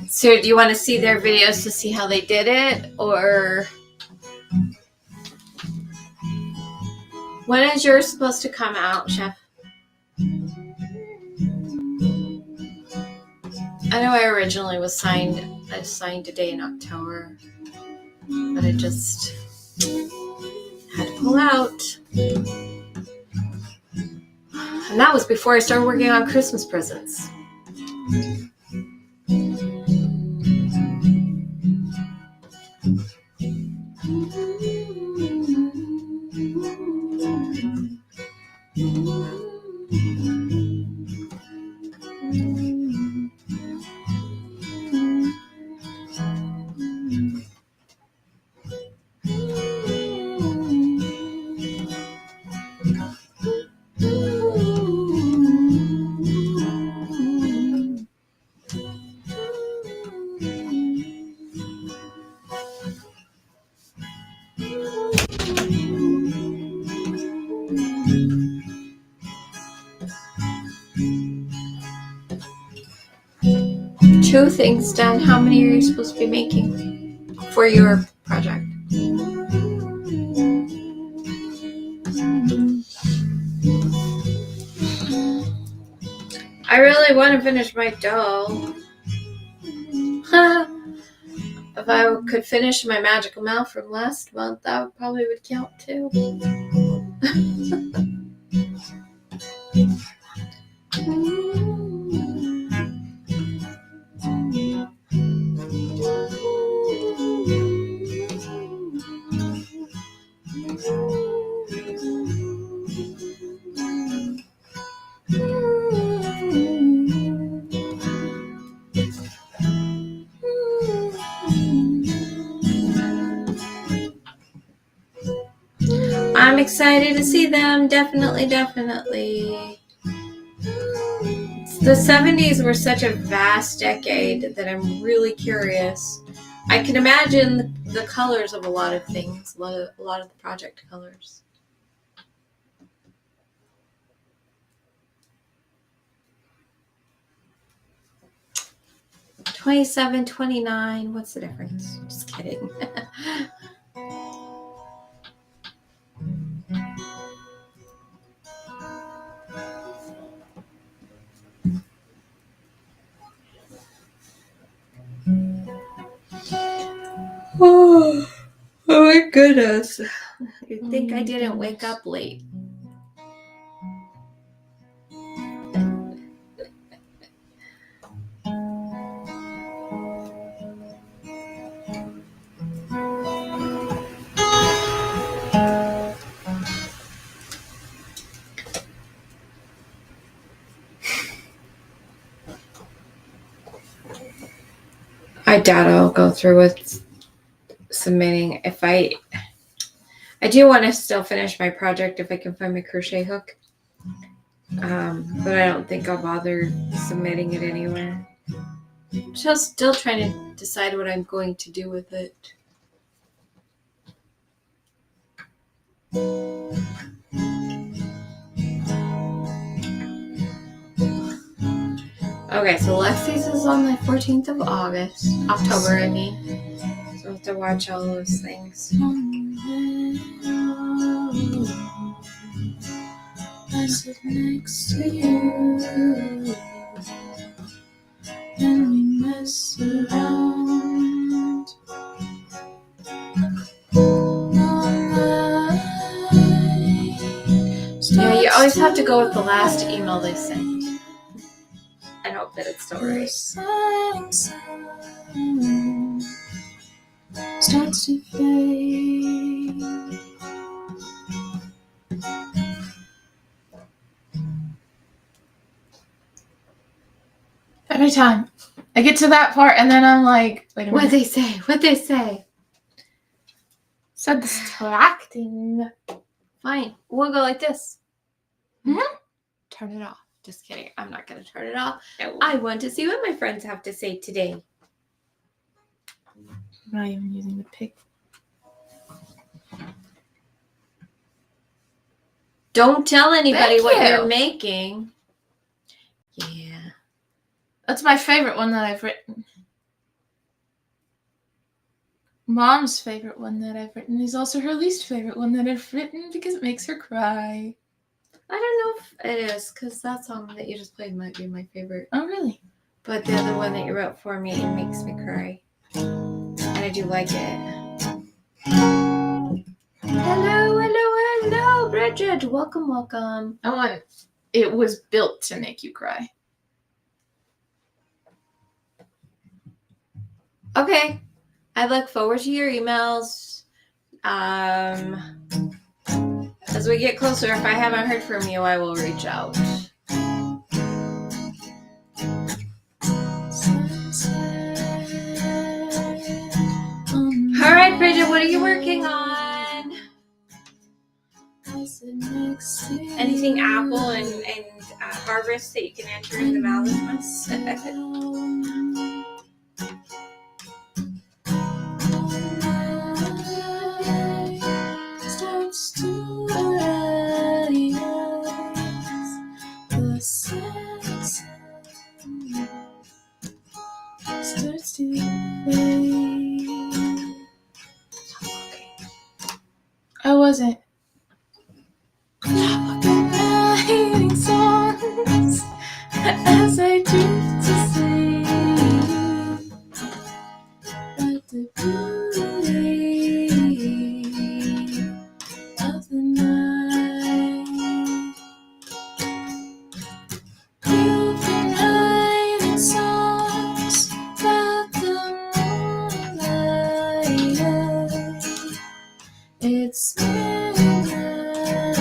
So do you want to see their videos to see how they did it, or when is yours supposed to come out, Chef? I know I originally was signed today in October, but I just had to pull out. And that was before I started working on Christmas presents. 2 things done. How many are you supposed to be making for your project? I really want to finish my dough. If I could finish my magical mouth from last month, that probably would count too. I'm excited to see them. Definitely. The 70s were such a vast decade that I'm really curious. I can imagine the colors of a lot of things, a lot of the project colors. 27, 29, what's the difference? Just kidding. Oh my goodness. You'd think I didn't wake up late. I doubt I'll go through with submitting. If I do want to still finish my project if I can find my crochet hook. But I don't think I'll bother submitting it anywhere. I'm just still trying to decide what I'm going to do with it. Okay, so Lexi's is on the 14th of October, I mean. So I have to watch all those things. I sit next to you and we mess around all night. Yeah, you always have to go with the last email they sent. I hope that it's still right. Starts to fade. Every time I get to that part and then I'm like, wait a minute. What'd they say? So distracting. Fine. We'll go like this. Mm-hmm. Turn it off. Just kidding. I'm not going to turn it off. No. I want to see what my friends have to say today. I'm not even using the pick. Don't tell anybody Thank what you. you're making. Yeah. That's my favorite one that I've written. Mom's favorite one that I've written is also her least favorite one that I've written because it makes her cry. I don't know if it is, because that song that you just played might be my favorite. Oh, really? But the other one that you wrote for me, it makes me cry. And I do like it. Hello, Bridget. Welcome. I want it was built to make you cry. Okay. I look forward to your emails. As we get closer, if I haven't heard from you, I will reach out. All right, Bridget, what are you working on? Anything apple and harvest that you can enter in the Malice? as I drift to sleep, but the beauty of the night. You've been writing songs about the moonlight. It's midnight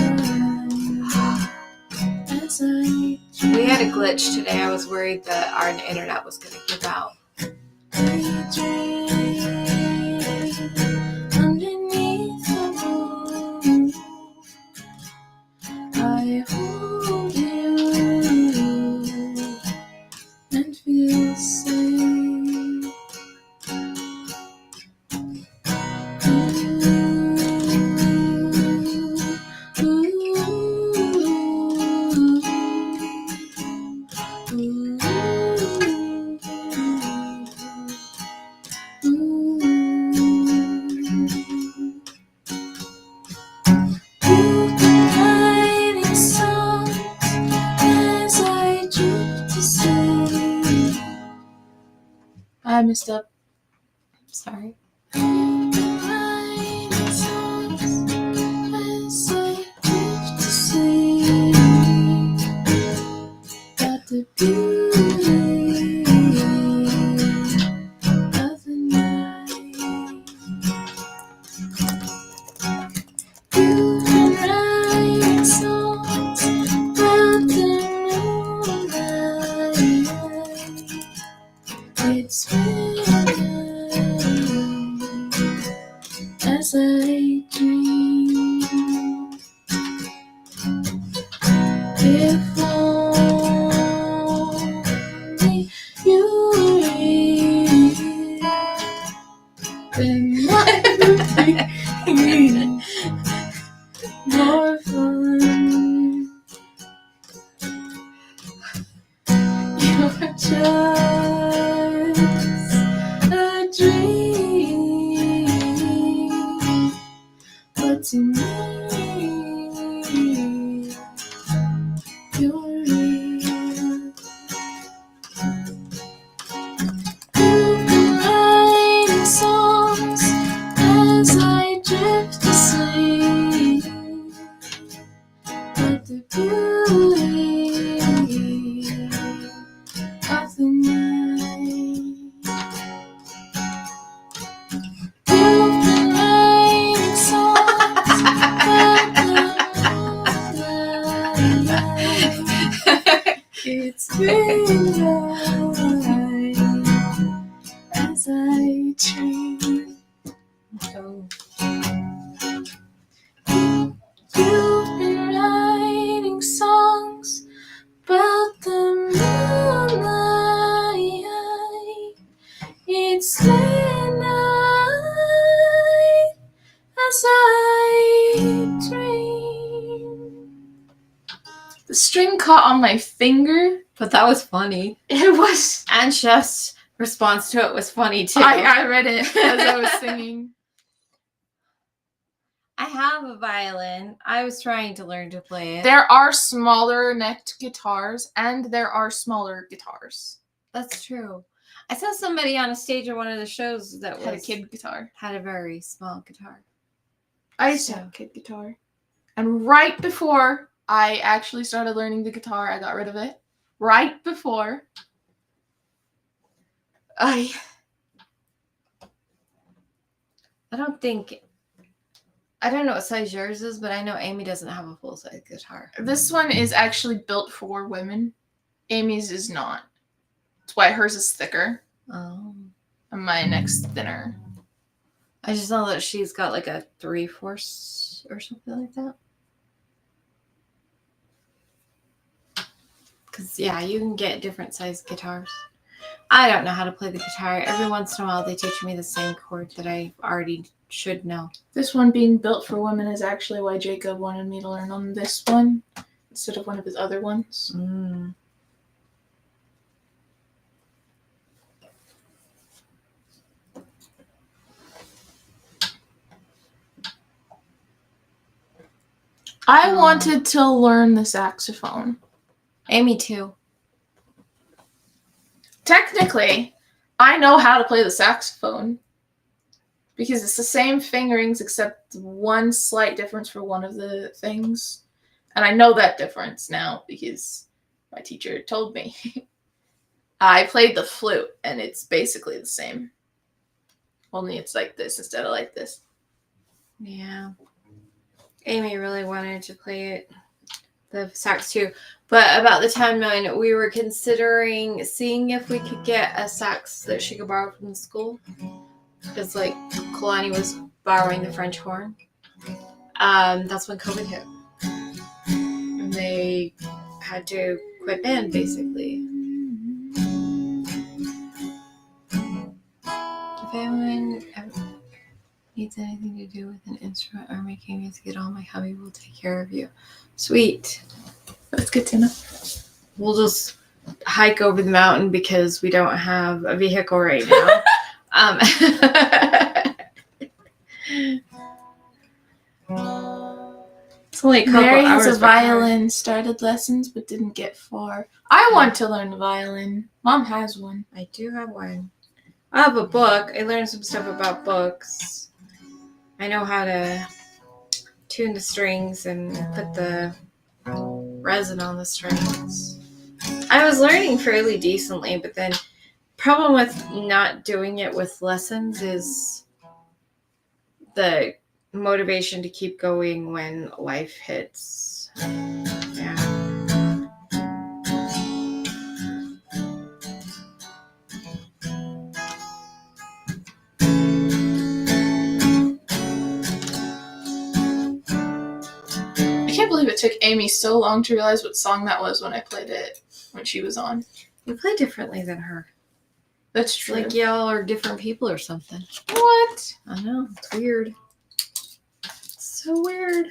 as I We had a glitch today. I was worried that our internet was going to give out. underneath the moon. I hold you and feel safe. Writing songs as I drift to sleep. I messed up. Sorry. Writing songs as I drift to sleep. Got the beauty of the night. You've been writing songs about the moonlight. It's midnight as I dream. If only you were here, then life would be more fun. You're just a dream, but to me, you're real. You've been writing songs as I drift to sleep, but the beauty of the night. You've been writing songs about the moonlight. It's midnight as I dream. Oh. You've been writing songs about the moonlight. It's midnight as I dream. The string caught on my finger. But that was funny. It was. And Chef's response to it was funny too. I read it as I was singing. I have a violin. I was trying to learn to play it. There are smaller necked guitars and there are smaller guitars. That's true. I saw somebody on a stage at one of the shows that Had a kid guitar. had a very small guitar. I used to have a kid guitar. And right before I actually started learning the guitar, I got rid of it. Right before. I don't know what size yours is, but I know Amy doesn't have a full-size guitar. This one is actually built for women. Amy's is not. That's why hers is thicker. Oh. And my neck's thinner. I just know that she's got like a 3/4 or something like that. Because, yeah, you can get different size guitars. I don't know how to play the guitar. Every once in a while, they teach me the same chord that I already should know. This one being built for women is actually why Jacob wanted me to learn on this one instead of one of his other ones. Mm. I wanted to learn the saxophone. Amy, too. technically, I know how to play the saxophone because it's the same fingerings except one slight difference for one of the things. And I know that difference now because my teacher told me. I played the flute and it's basically the same. Only it's like this instead of like this. Yeah. Amy really wanted to play it, the sax too. But about the time when we were considering seeing if we could get a sax that she could borrow from the school. Because like Kalani was borrowing the French horn. That's when COVID hit. And they had to quit band basically. If anyone needs anything to do with an instrument or making music at all, my hubby will take care of you. Sweet. That's good to know. We'll just hike over the mountain because we don't have a vehicle right now. It's only a couple Mary hours. has a violin, started lessons, but didn't get far. I want to learn the violin. Mom has one. I do have one. I have a book. I learned some stuff about books. I know how to tune the strings and put the resin on the strings. I was learning fairly decently, but then problem with not doing it with lessons is the motivation to keep going when life hits. Yeah. I can't believe it took Amy so long to realize what song that was when I played it when she was on. You play differently than her. That's true. Like y'all are different people or something. What? I know. It's weird. It's so weird.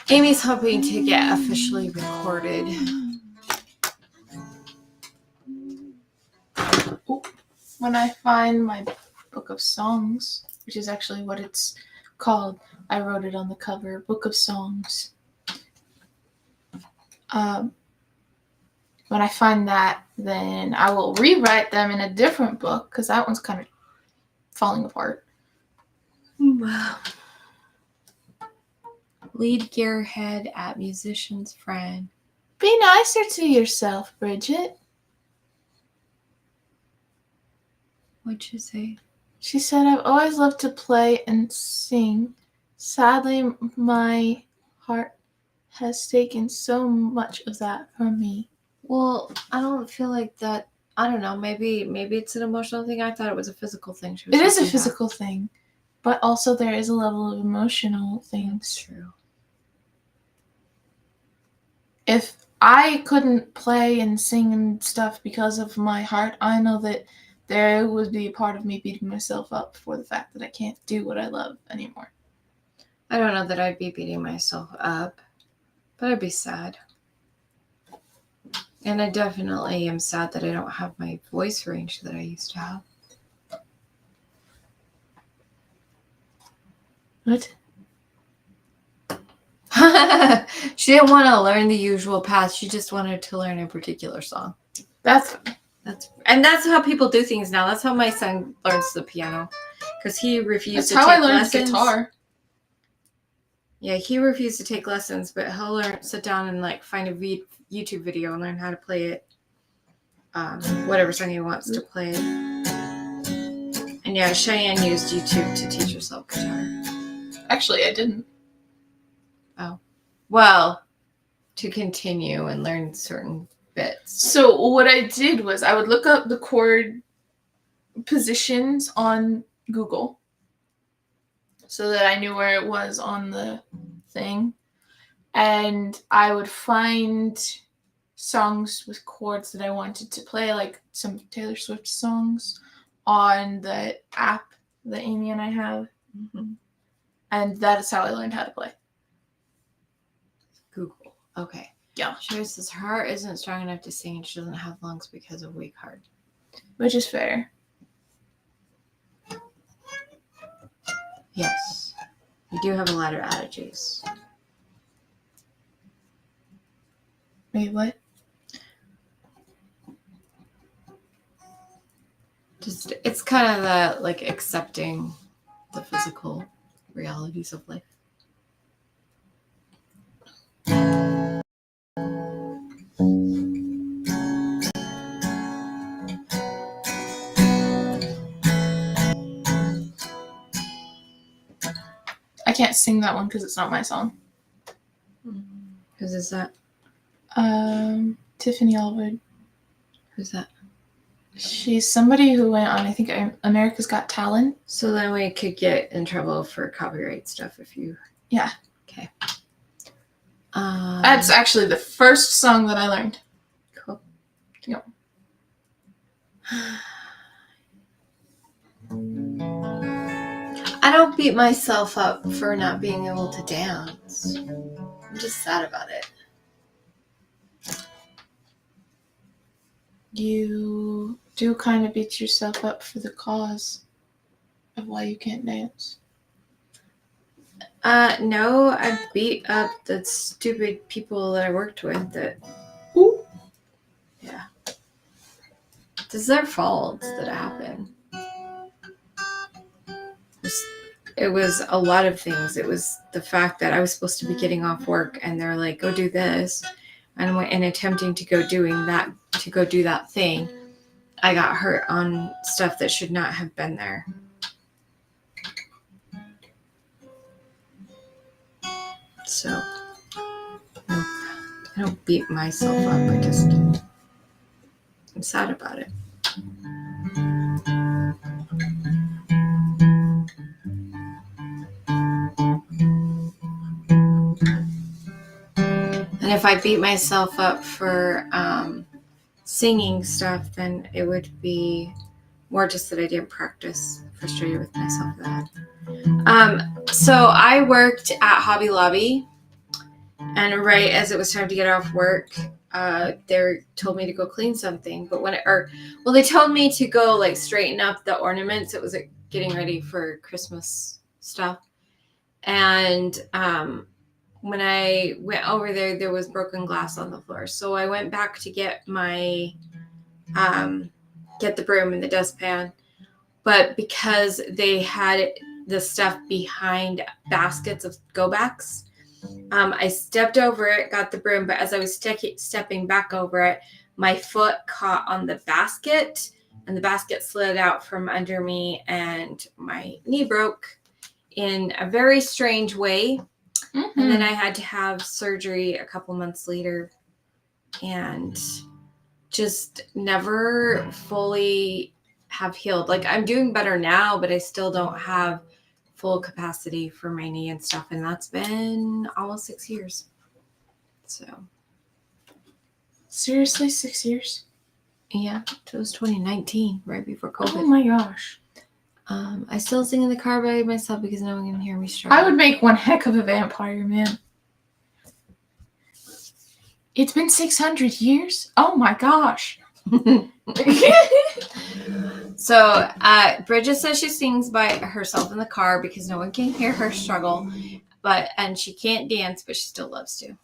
Amy's hoping to get officially recorded. When I find my book of songs, which is actually what it's called, I wrote it on the cover, Book of Songs. When I find that, then I will rewrite them in a different book because that one's kind of falling apart. Wow. Lead gearhead at musician's friend. Be nicer to yourself, Bridget. What'd you say? She said, I've always loved to play and sing. Sadly, my heart has taken so much of that from me. Well, I don't feel like that. I don't know. Maybe it's an emotional thing. I thought it was a physical thing. It is a physical thing, but also there is a level of emotional things. That's true. If I couldn't play and sing and stuff because of my heart, I know that there would be a part of me beating myself up for the fact that I can't do what I love anymore. I don't know that I'd be beating myself up, but I'd be sad. And I definitely am sad that I don't have my voice range that I used to have. What? She didn't want to learn the usual path. She just wanted to learn a particular song. That's how people do things now. That's how my son learns the piano, because he refused to take lessons. That's how I learned guitar. Yeah, he refused to take lessons, but he'll sit down and like find a YouTube video and learn how to play it, whatever song he wants to play. And yeah, ShiAnne used YouTube to teach herself guitar. Actually, I didn't. Oh, well, to continue and learn certain bits. So what I did was I would look up the chord positions on Google so that I knew where it was on the thing. And I would find songs with chords that I wanted to play, like some Taylor Swift songs on the app that Amy and I have. Mm-hmm. And that is how I learned how to play. Google. Okay. Yeah. She says her heart isn't strong enough to sing and she doesn't have lungs because of weak heart. Which is fair. Yes. You do have a lot of allergies. Wait, what? Just it's kind of the like accepting the physical realities of life. I can't sing that one because it's not my song. Whose is that? Tiffany Allwood. Who's that? She's somebody who went on, I think, America's Got Talent. So then we could get in trouble for copyright stuff if you... Yeah. Okay. That's actually the first song that I learned. Cool. Yep. I don't beat myself up for not being able to dance. I'm just sad about it. You do kind of beat yourself up for the cause of why you can't dance. No, I beat up the stupid people that I worked with that... Ooh. Yeah. It's their fault that it happened. It was a lot of things. It was the fact that I was supposed to be getting off work and they're like, go do this. And attempting to go do that thing, I got hurt on stuff that should not have been there. So, no, I don't beat myself up. I'm sad about it. And if I beat myself up for singing stuff, then it would be more just that I didn't practice. Frustrated with myself for that. So I worked at Hobby Lobby, and right as it was time to get off work, they told me to go clean something. But they told me to go like straighten up the ornaments. It was like getting ready for Christmas stuff, and when I went over there was broken glass on the floor. So I went back to get my get the broom and the dustpan. But because they had the stuff behind baskets of go-backs, I stepped over it, got the broom, but as I was stepping back over it, my foot caught on the basket, and the basket slid out from under me, and my knee broke in a very strange way. Mm-hmm. And then I had to have surgery a couple months later, and just never fully have healed. Like, I'm doing better now, but I still don't have full capacity for my knee and stuff, and that's been almost 6 years. So seriously, 6 years? Yeah, it was 2019, right before COVID. Oh my gosh. I still sing in the car by myself because no one can hear me struggle. I would make one heck of a vampire, man. It's been 600 years? Oh my gosh. So Bridget says she sings by herself in the car because no one can hear her struggle, and she can't dance, but she still loves to.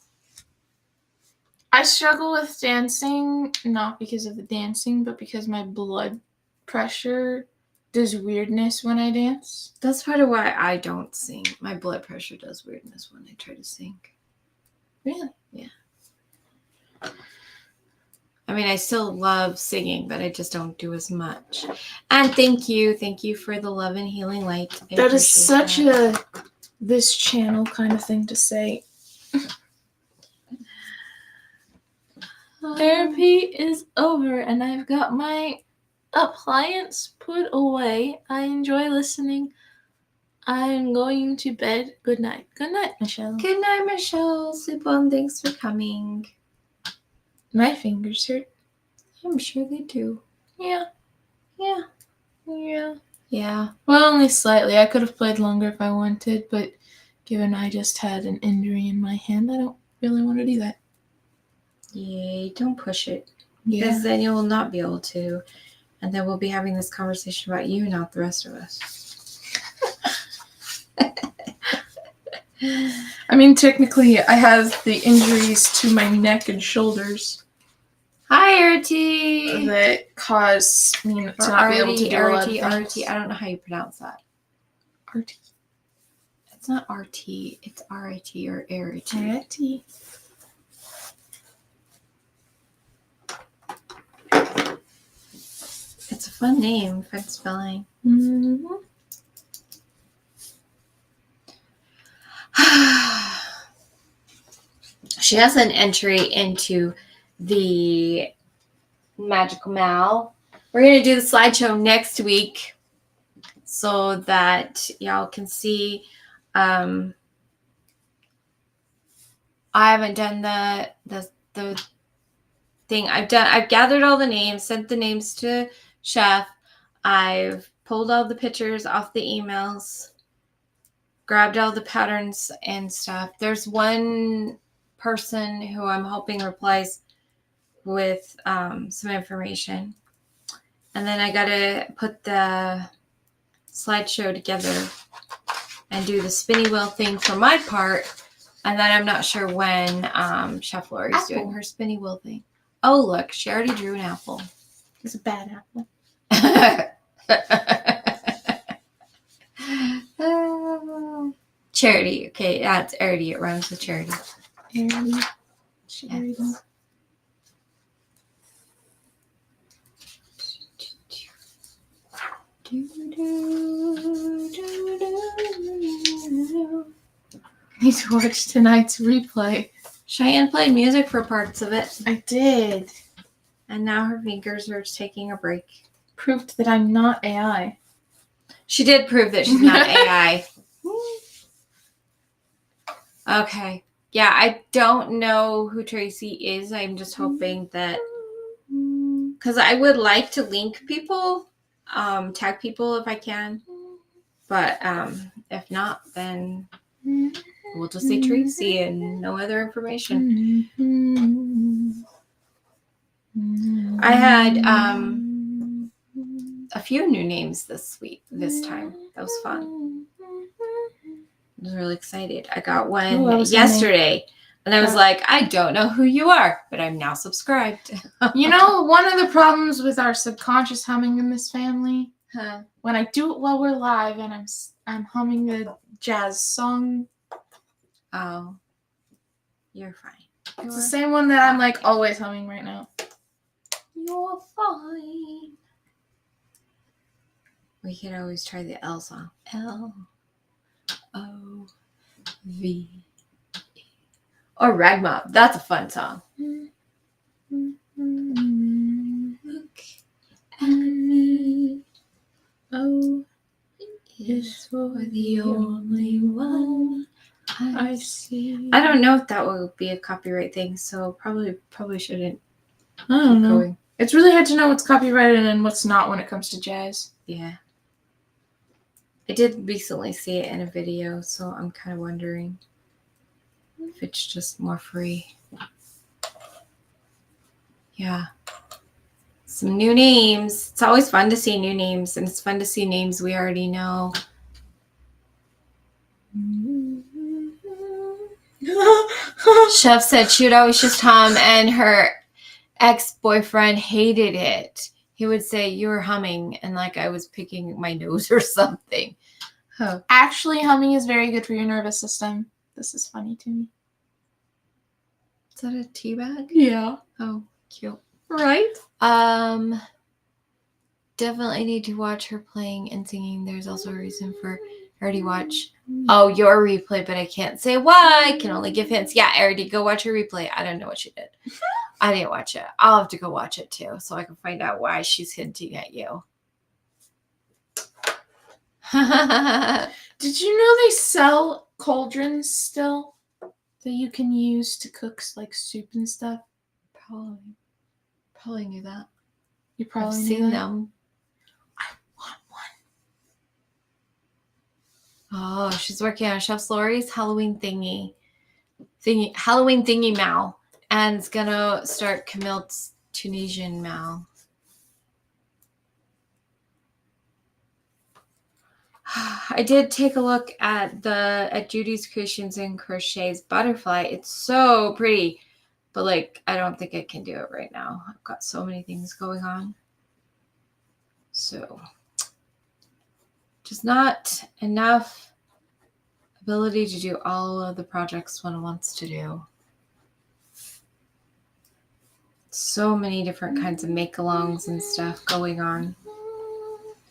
I struggle with dancing, not because of the dancing, but because my blood pressure does weirdness when I dance. That's part of why I don't sing. My blood pressure does weirdness when I try to sing. Really? Yeah. I mean, I still love singing, but I just don't do as much. And thank you for the love and healing light. That is such a this channel kind of thing to say. Therapy is over, and I've got my appliance put away. I enjoy listening. I'm going to bed. Good night. Good night, Michelle. Good night, Michelle. Sleep well, and thanks for coming. My fingers hurt. I'm sure they do. Yeah. Well, only slightly. I could have played longer if I wanted, but given I just had an injury in my hand, I don't really want to do that. Yay, don't push it. Because then you will not be able to. And then we'll be having this conversation about you, not the rest of us. I mean, technically, I have the injuries to my neck and shoulders Hi, Artie. that cause me to not be able to do a lot of things. Artie. I don't know how you pronounce that. Artie. It's not RT. It's RIT or Artie. Artie. It's a fun name, fun spelling. Mm-hmm. She has an entry into the Magical Mal. We're going to do the slideshow next week so that y'all can see. I haven't done the thing. I've gathered all the names, sent the names to Chef. I've pulled all the pictures off the emails, grabbed all the patterns and stuff. There's one person who I'm hoping replies with some information. And then I got to put the slideshow together and do the spinny wheel thing for my part. And then I'm not sure when Chef Lori's doing her spinny wheel thing. Oh, look, she already drew an apple. It's a bad apple. Charity. Okay, that's Arity. It rhymes with charity. Arity. Charity. Yes. I need to watch tonight's replay. ShiAnne played music for parts of it, I did. and now her fingers are taking a break. Proved that I'm not AI. She did prove that she's not AI. Okay. Yeah, I don't know who Tracy is. I'm just hoping that, because I would like to link people, tag people if I can. But if not, then we'll just say Tracy and no other information. I had a few new names this time. That was fun. I was really excited. I got one yesterday, and I was like, I don't know who you are, but I'm now subscribed. You know, one of the problems with our subconscious humming in this family, Huh. when I do it while we're live and I'm humming a jazz song. Oh, you're fine. It's the same one that I'm like always humming right now. You're fine. We could always try the L song. L-O-V. Or Ragmop. That's a fun song. Look at me. Oh, Is for the only one I see. I don't know if that will be a copyright thing, so probably shouldn't. I don't know. Going. It's really hard to know what's copyrighted and what's not when it comes to jazz. Yeah. I did recently see it in a video, so I'm kind of wondering if it's just more free. Yeah. Some new names. It's always fun to see new names, and it's fun to see names we already know. Chef said she would always just hum, and her ex-boyfriend hated it. He would say, you were humming, and like I was picking my nose or something. Huh. Actually, humming is very good for your nervous system. This is funny to me. Is that a tea bag? Yeah. Oh, cute. Right? Definitely need to watch her playing and singing. There's also a reason for her to watch. Oh, your replay, but I can't say why. I can only give hints. Yeah, Arity, go watch her replay. I don't know what she did. I didn't watch it. I'll have to go watch it too, so I can find out why she's hinting at you. Did you know they sell cauldrons still that you can use to cook like soup and stuff? Probably knew that. You probably I've knew seen that? them. I want one. Oh, she's working on Chef Lori's Halloween thingy Mao, and it's gonna start Camille's Tunisian Mao. I did take a look at Judy's Creations and Crochet's butterfly. It's so pretty, but like I don't think I can do it right now. I've got so many things going on. So just not enough ability to do all of the projects one wants to do. So many different kinds of make-alongs and stuff going on.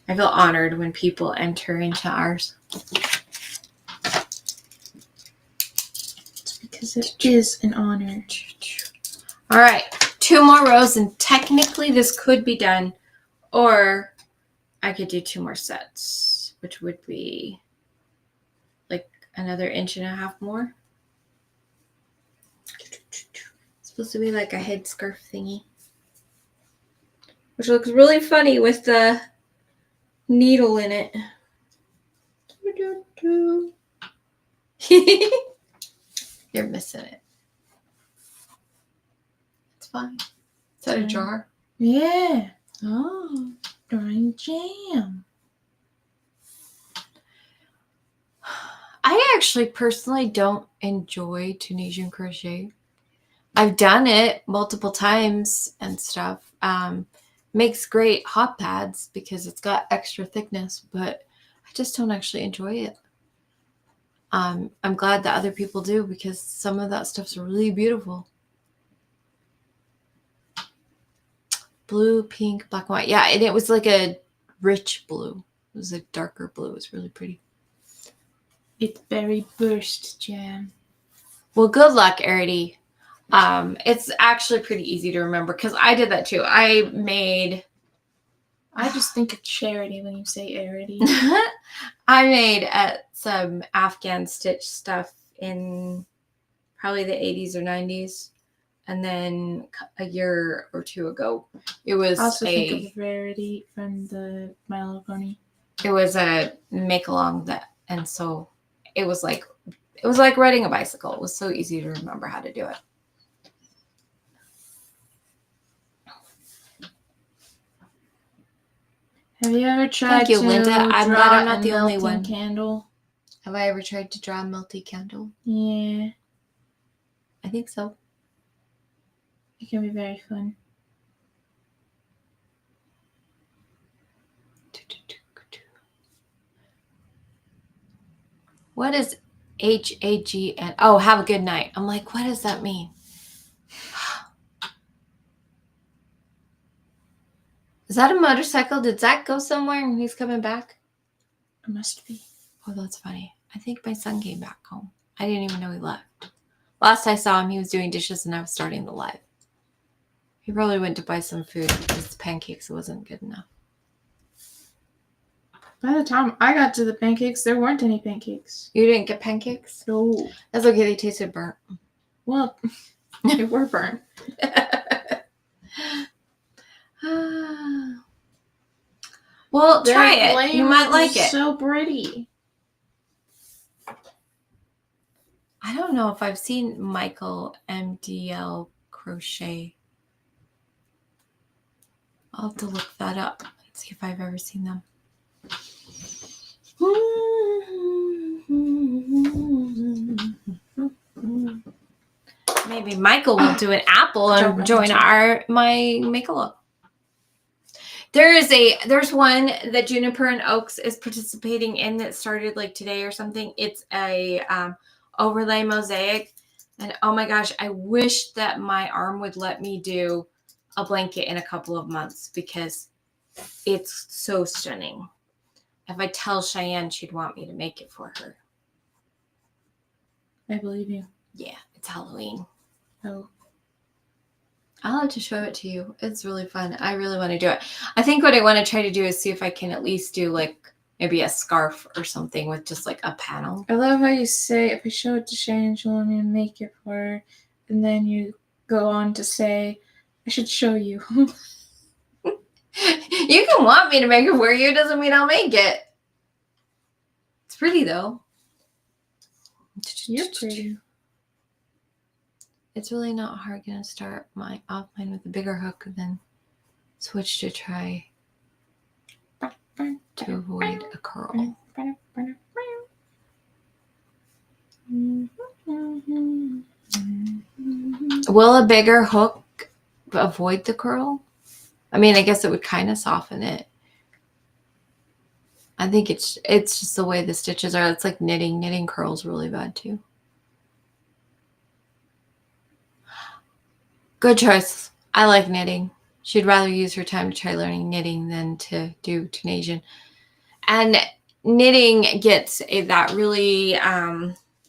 I feel honored when people enter into ours. It's because it is an honor. All right, 2 more rows, and technically this could be done, or I could do 2 more sets, which would be like another 1.5 inches more. It's supposed to be like a headscarf thingy, which looks really funny with the needle in it. You're missing it. It's fine. Is that a jar? Yeah. Oh. Drawing jam. I actually personally don't enjoy Tunisian crochet. I've done it multiple times and stuff. Makes great hot pads because it's got extra thickness, but I just don't actually enjoy it. I'm glad that other people do because some of that stuff's really beautiful. Blue, pink, black, and white. Yeah, and it was like a rich blue. It was a darker blue. It was really pretty. It's very burst jam. Well, good luck, Arity. It's actually pretty easy to remember because I did that too. I just think of charity when you say Arity. I made some Afghan stitch stuff in probably the 80s or 90s. And then a year or 2 ago, it was I also think of Rarity from the My Little Pony. It was a make-along and so it was like riding a bicycle. It was so easy to remember how to do it. Have you ever tried to Linda. I'm draw glad I'm not a the only melting one. candle? Have I ever tried to draw a melty candle? Yeah. I think so. It can be very fun. What is HAGN? Oh, have a good night. I'm like, what does that mean? Is that a motorcycle? Did Zach go somewhere and he's coming back? It must be. Oh, that's funny. I think my son came back home. I didn't even know he left. Last I saw him, he was doing dishes and I was starting the live. He probably went to buy some food because the pancakes wasn't good enough. By the time I got to the pancakes, there weren't any pancakes. You didn't get pancakes? No. That's okay. They tasted burnt. Well, they were burnt. Well, try it. You might like it. So pretty. I don't know if I've seen Michael MDL crochet. I'll have to look that up and see if I've ever seen them. Maybe Michael will do an apple and join my make-along. There's one that Juniper and Oaks is participating in that started like today or something. It's a overlay mosaic, and oh my gosh, I wish that my arm would let me do a blanket in a couple of months because it's so stunning. If I tell ShiAnne, she'd want me to make it for her. I believe you. Yeah, it's Halloween. Oh. I'll have to show it to you. It's really fun. I really want to do it. I think what I want to try to do is see if I can at least do like maybe a scarf or something with just like a panel. I love how you say, if I show it to ShiAnne, she'll want me to make it for her. And then you go on to say, I should show you. You can want me to make it for you. It doesn't mean I'll make it. It's pretty though. You're pretty. It's really not hard. Gonna start mine with a bigger hook and then switch to try to avoid a curl. Will a bigger hook avoid the curl? I mean, I guess it would kind of soften it. I think it's just the way the stitches are. It's like knitting. Knitting curls really bad too. Good choice. I like knitting. She'd rather use her time to try learning knitting than to do Tunisian. And knitting gets that really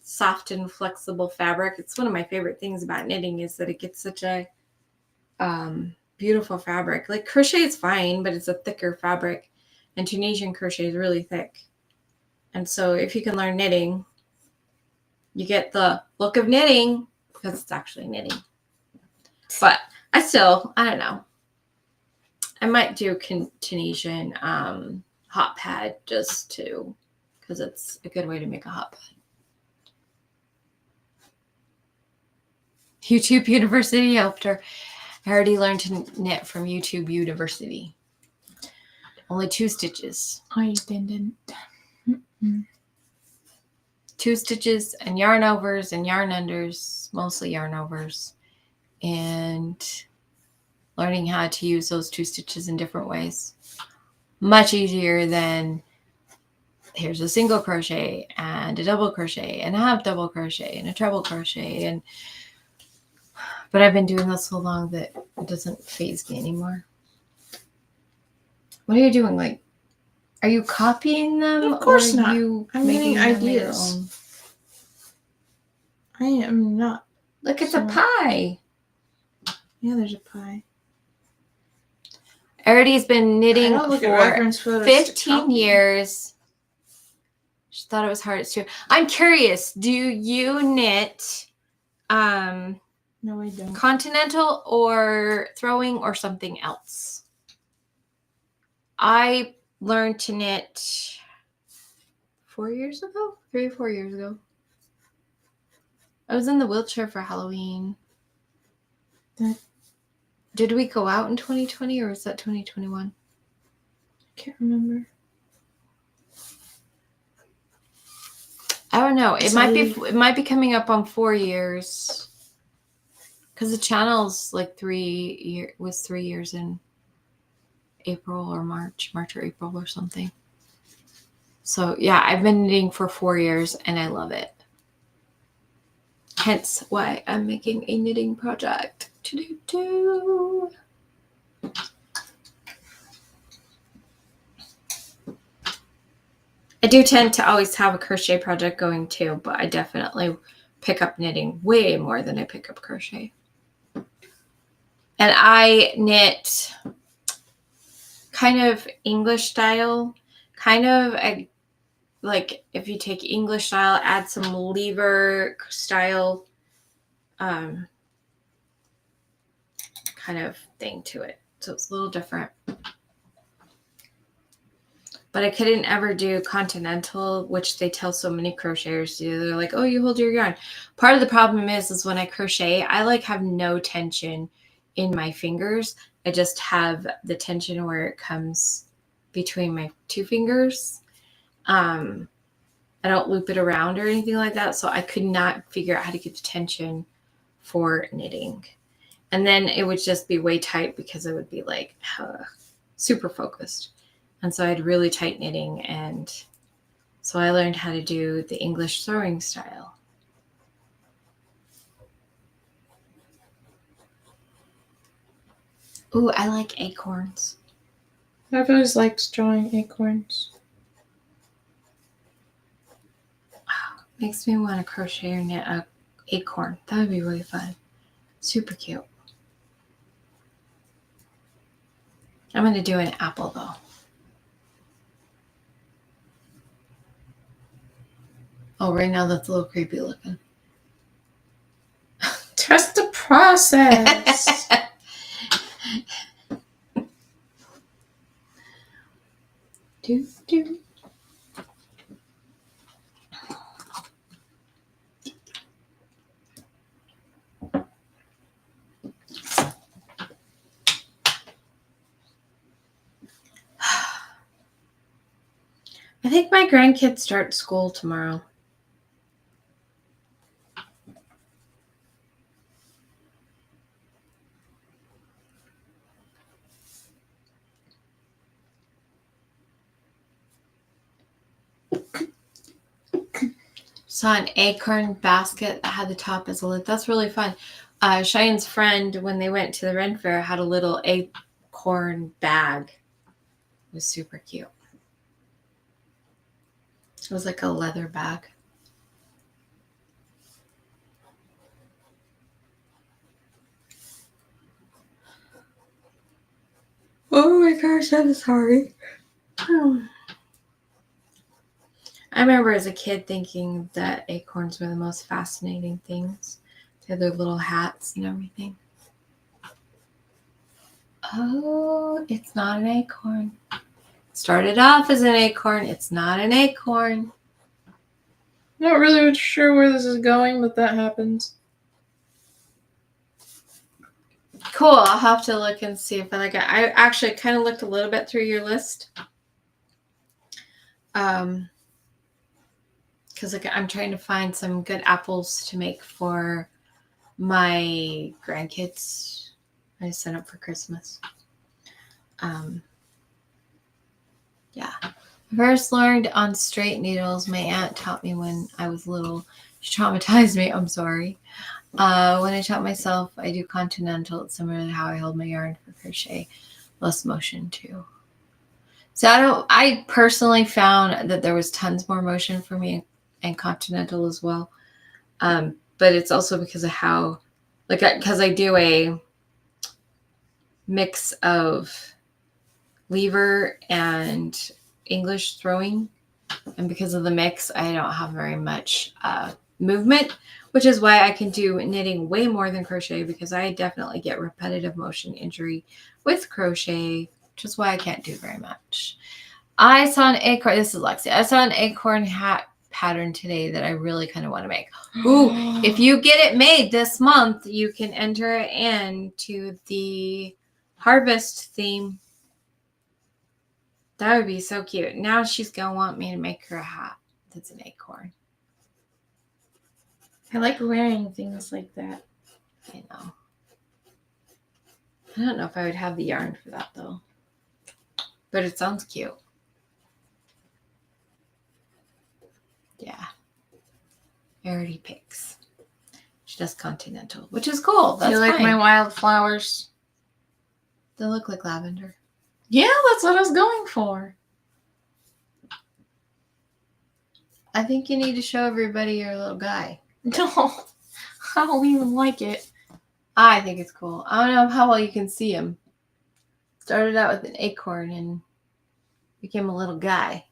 soft and flexible fabric. It's one of my favorite things about knitting is that it gets such a beautiful fabric. Like crochet is fine, but it's a thicker fabric. And Tunisian crochet is really thick. And so if you can learn knitting, you get the look of knitting because it's actually knitting. But I don't know. I might do Tunisian hot pad just to, because it's a good way to make a hot pad. YouTube University helped her. I already learned to knit from YouTube University. Only 2 stitches. I didn't. 2 stitches and yarn overs and yarn unders, mostly yarn overs, and learning how to use those 2 stitches in different ways. Much easier than here's a single crochet and a double crochet and a half double crochet and a treble crochet. But I've been doing this so long that it doesn't faze me anymore. What are you doing? Like, are you copying them? Of course or not. You I'm making getting them your ideas. own? I am not. Look at the pie. Yeah, there's a pie. Aridy's been knitting I don't look at for reference photos 15 years. She thought it was hard. It's true. I'm curious. Do you knit No, I don't. continental or throwing or something else? I learned to knit 4 years ago, 3 or 4 years ago. I was in the wheelchair for Halloween. Did we go out in 2020 or was that 2021? I can't remember. I don't know. It might be coming up on 4 years. Because the channel's like 3 years in April or March or April or something. So yeah, I've been knitting for 4 years and I love it. Hence why I'm making a knitting project. I do tend to always have a crochet project going too, but I definitely pick up knitting way more than I pick up crochet. And I knit kind of English style, kind of like if you take English style, add some lever style kind of thing to it. So it's a little different. But I couldn't ever do continental, which they tell so many crocheters to do. They're like, oh, you hold your yarn. Part of the problem is when I crochet, I like have no tension in my fingers. I just have the tension where it comes between my 2 fingers. I don't loop it around or anything like that. So I could not figure out how to get the tension for knitting. And then it would just be way tight because it would be like super focused. And so I had really tight knitting. And so I learned how to do the English sewing style. Ooh, I like acorns. I've always liked drawing acorns. Makes me want to crochet or knit an acorn. That would be really fun. Super cute. I'm going to do an apple though. Oh, right now that's a little creepy looking. Trust the process. Do. I think my grandkids start school tomorrow. Saw an acorn basket that had the top as a lid. That's really fun. Cheyenne's friend, when they went to the Ren Fair, had a little acorn bag. It was super cute. It was like a leather bag. Oh my gosh, I'm sorry. I remember as a kid thinking that acorns were the most fascinating things. They had their little hats and everything. Oh, it's not an acorn. Started off as an acorn. It's not an acorn. Not really sure where this is going, but that happens. Cool. I'll have to look and see if I like it. I actually kind of looked a little bit through your list. Because like I'm trying to find some good apples to make for my grandkids. I set up for Christmas. Yeah. I first learned on straight needles. My aunt taught me when I was little. She traumatized me. I'm sorry. When I taught myself, I do continental. It's similar to how I hold my yarn for crochet. Less motion too. So I personally found that there was tons more motion for me and continental as well. But it's also because of how, because I do a mix of lever and English throwing. And because of the mix, I don't have very much movement, which is why I can do knitting way more than crochet, because I definitely get repetitive motion injury with crochet, which is why I can't do very much. I saw an acorn. This is Lexi. I saw an acorn hat pattern today that I really kind of want to make. Ooh, if you get it made this month, you can enter it into the harvest theme. That would be so cute. Now she's going to want me to make her a hat that's an acorn. I like wearing things like that. I know. I don't know if I would have the yarn for that, though. But it sounds cute. Yeah. Already picks. She does continental, which is cool. That's you like fine. my wildflowers? They look like lavender. Yeah, that's what I was going for. I think you need to show everybody your little guy. No, I don't even like it. I think it's cool. I don't know how well you can see him. Started out with an acorn and became a little guy.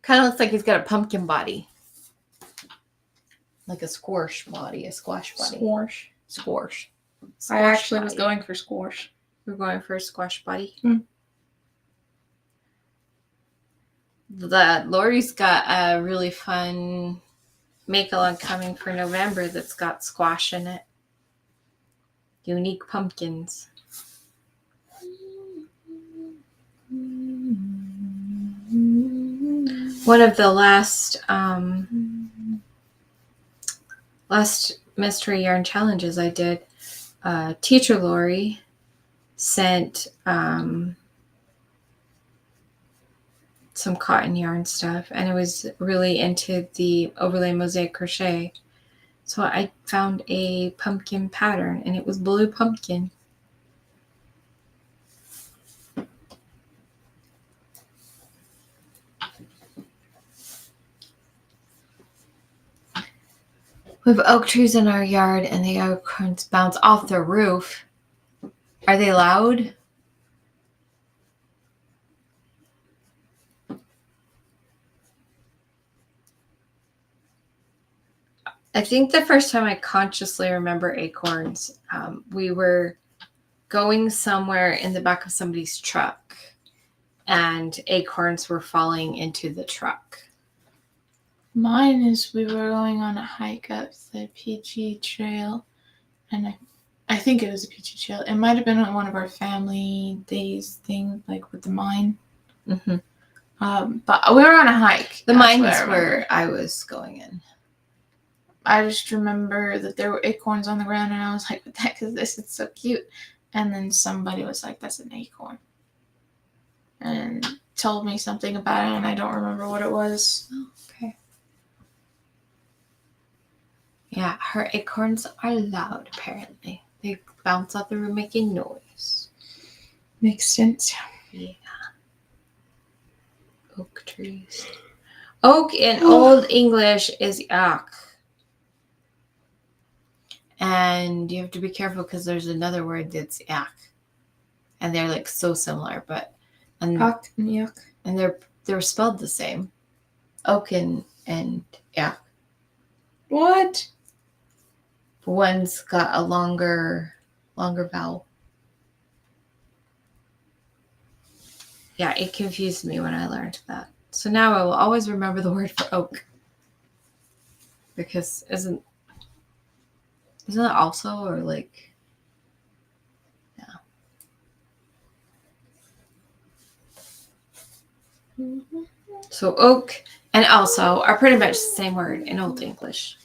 Kind of looks like he's got a pumpkin body. Like a squash body, a squash body. Squash. I actually was going for squash. We're going for a squash body. Mm. Lori's got a really fun make-along coming for November that's got squash in it. Unique pumpkins. One of the last mystery yarn challenges I did, teacher Lori sent some cotton yarn stuff, and it was really into the overlay mosaic crochet. So I found a pumpkin pattern, and it was blue pumpkin. We have oak trees in our yard, and the acorns bounce off the roof. Are they loud? I think the first time I consciously remember acorns, we were going somewhere in the back of somebody's truck, and acorns were falling into the truck. Mine is we were going on a hike up the PG Trail, and I think it was a PG Trail. It might have been on one of our family days thing, like with the mine. Mm-hmm. But we were on a hike. The That's mine what is I remember. where I was going in. I just remember that there were acorns on the ground, and I was like, what the heck is this? It's so cute. And then somebody was like, that's an acorn. And told me something about it, and I don't remember what it was. Oh, okay. Yeah, her acorns are loud, apparently. They bounce out the room making noise. Makes sense. Yeah. Oak trees. Oak in Old English is yak. And you have to be careful because there's another word that's yak. And they're like so similar, but Oak and yuck. And they're spelled the same. Oak and yak. What? One's got a longer vowel. Yeah, it confused me when I learned that. So now I will always remember the word for oak. Because isn't it also, or like, yeah. Mm-hmm. So oak and also are pretty much the same word in Old English.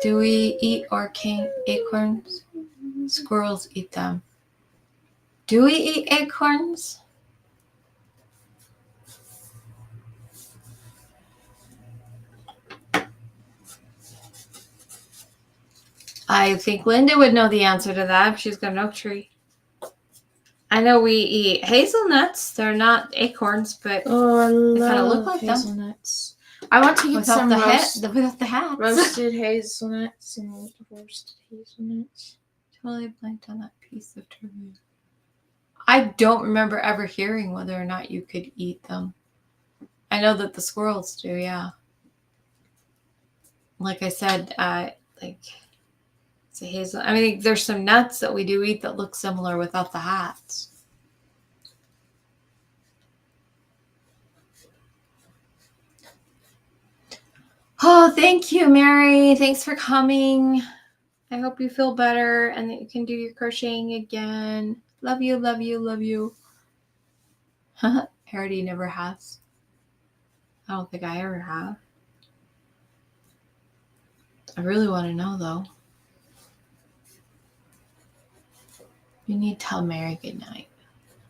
Do we eat acorns? Squirrels eat them. Do we eat acorns? I think Linda would know the answer to that if she's got an oak tree. I know we eat hazelnuts. They're not acorns, but they kind of look like hazelnuts. I want to get without some without the hats. roasted hazelnuts and roasted hazelnuts. Totally blanked on that piece of trivia. I don't remember ever hearing whether or not you could eat them. I know that the squirrels do, yeah. Like I said, it's a hazel. I mean, there's some nuts that we do eat that look similar without the hats. Oh, thank you, Mary. Thanks for coming. I hope you feel better and that you can do your crocheting again. Love you, love you, love you. Harity never has. I don't think I ever have. I really want to know, though. You need to tell Mary good night.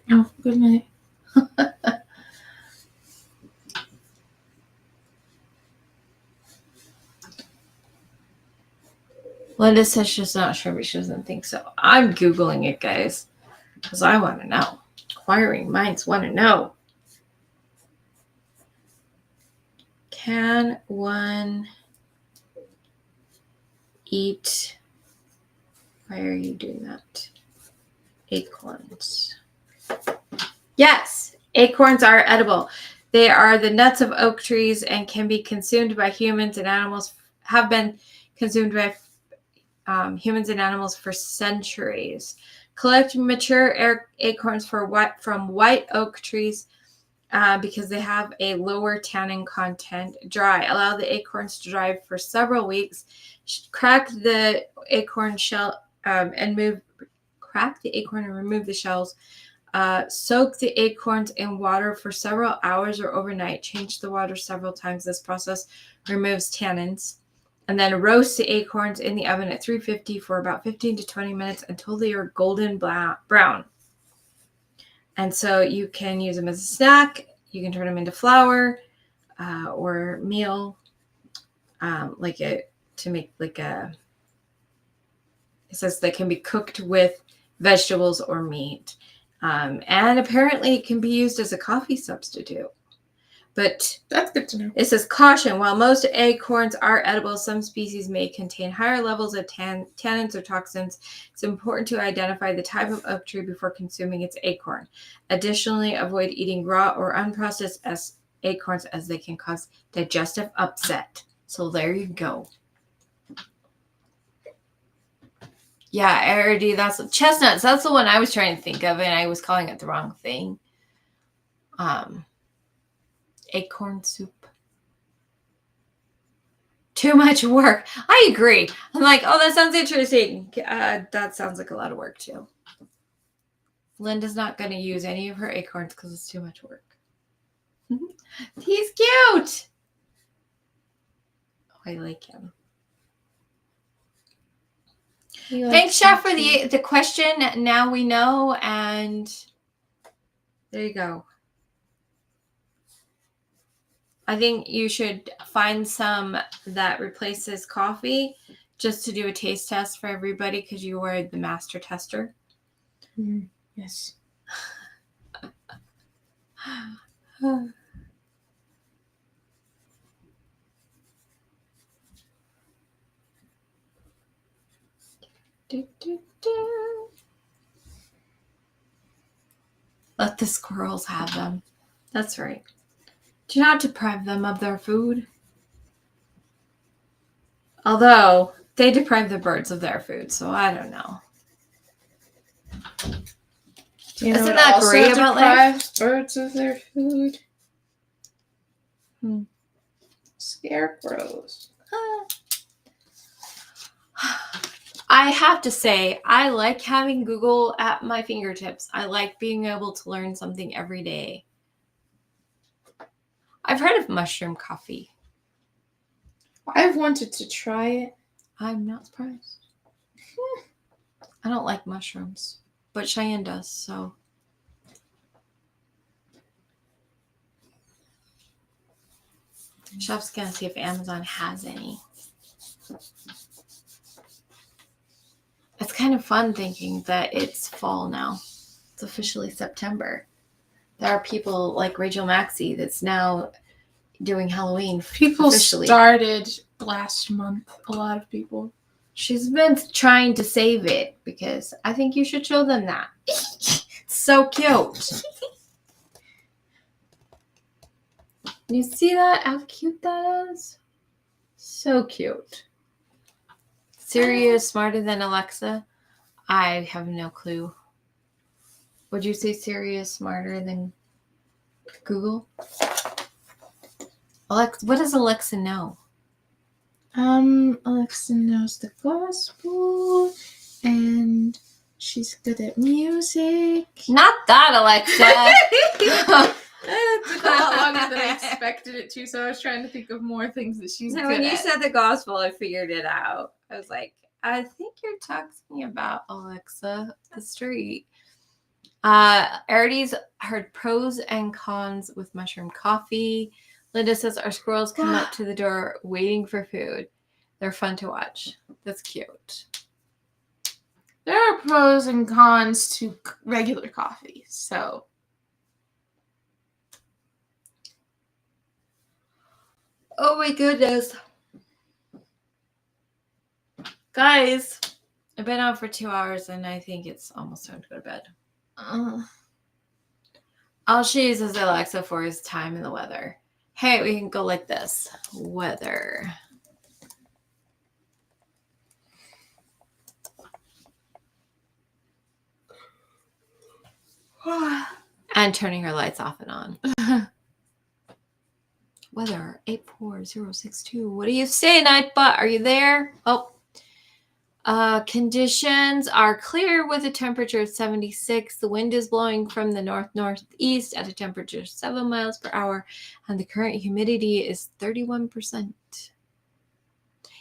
Oh, good night. Linda says she's not sure, but she doesn't think so. I'm Googling it, guys, because I want to know. Inquiring minds want to know. Can one eat? Why are you doing that? Acorns. Yes, acorns are edible. They are the nuts of oak trees and can be consumed by humans and animals. Have been consumed by humans and animals for centuries. Collect mature acorns from white oak trees because they have a lower tannin content. Dry. Allow the acorns to dry for several weeks. Crack the acorn shell crack the acorn and remove the shells. Soak the acorns in water for several hours or overnight. Change the water several times. This process removes tannins. And then roast the acorns in the oven at 350 for about 15 to 20 minutes until they are golden brown. And so you can use them as a snack. You can turn them into flour or meal, to make like a. It says they can be cooked with vegetables or meat. And apparently it can be used as a coffee substitute. But that's good to know. It says, caution, while most acorns are edible, some species may contain higher levels of tannins or toxins. It's important to identify the type of oak tree before consuming its acorn. Additionally, avoid eating raw or unprocessed acorns as they can cause digestive upset. So there you go. Yeah, Arity, that's chestnuts. That's the one I was trying to think of, and I was calling it the wrong thing. Acorn soup. Too much work. I agree. I'm like, oh, that sounds interesting. That sounds like a lot of work too. Linda's not going to use any of her acorns because it's too much work. He's cute. Oh, I like him. Thanks, Chef, for the question. Now we know, and there you go. I think you should find some that replaces coffee just to do a taste test for everybody because you were the master tester. Yes. Let the squirrels have them. That's right. Do not deprive them of their food. Although they deprive the birds of their food, so I don't know. Do you know Isn't what that also great about life? deprives birds of their food? Scarecrows. I have to say, I like having Google at my fingertips. I like being able to learn something every day. I've heard of mushroom coffee. I've wanted to try it. I'm not surprised. I don't like mushrooms, but ShiAnne does, so. Chef's gonna see if Amazon has any. It's kind of fun thinking that it's fall now. It's officially September. There are people like Rachel Maxey that's now doing Halloween. People officially. started last month. A lot of people. She's been trying to save it because I think you should show them that. It's so cute. You see that? How cute that is? So cute. Siri is smarter than Alexa? I have no clue. Would you say Siri is smarter than Google? Alexa, what does Alexa know? Alexa knows the gospel, and she's good at music. Not that, Alexa. It took a lot longer than I expected it to, so I was trying to think of more things that she's So good when you at. said the gospel, I figured it out. I was like, I think you're talking about Alexa the street. Arity's heard pros and cons with mushroom coffee. Linda says our squirrels come up to the door waiting for food. They're fun to watch. That's cute. There are pros and cons to regular coffee, so. Oh my goodness. Guys, I've been out for 2 hours and I think it's almost time to go to bed. All she uses Alexa for is time and the weather. Hey, we can go like this. Weather. And turning her lights off and on. Weather 84062. What do you say, Nightbot? Are you there? Oh. Conditions are clear with a temperature of 76. The wind is blowing from the north-northeast at a temperature of 7 miles per hour, and the current humidity is 31%.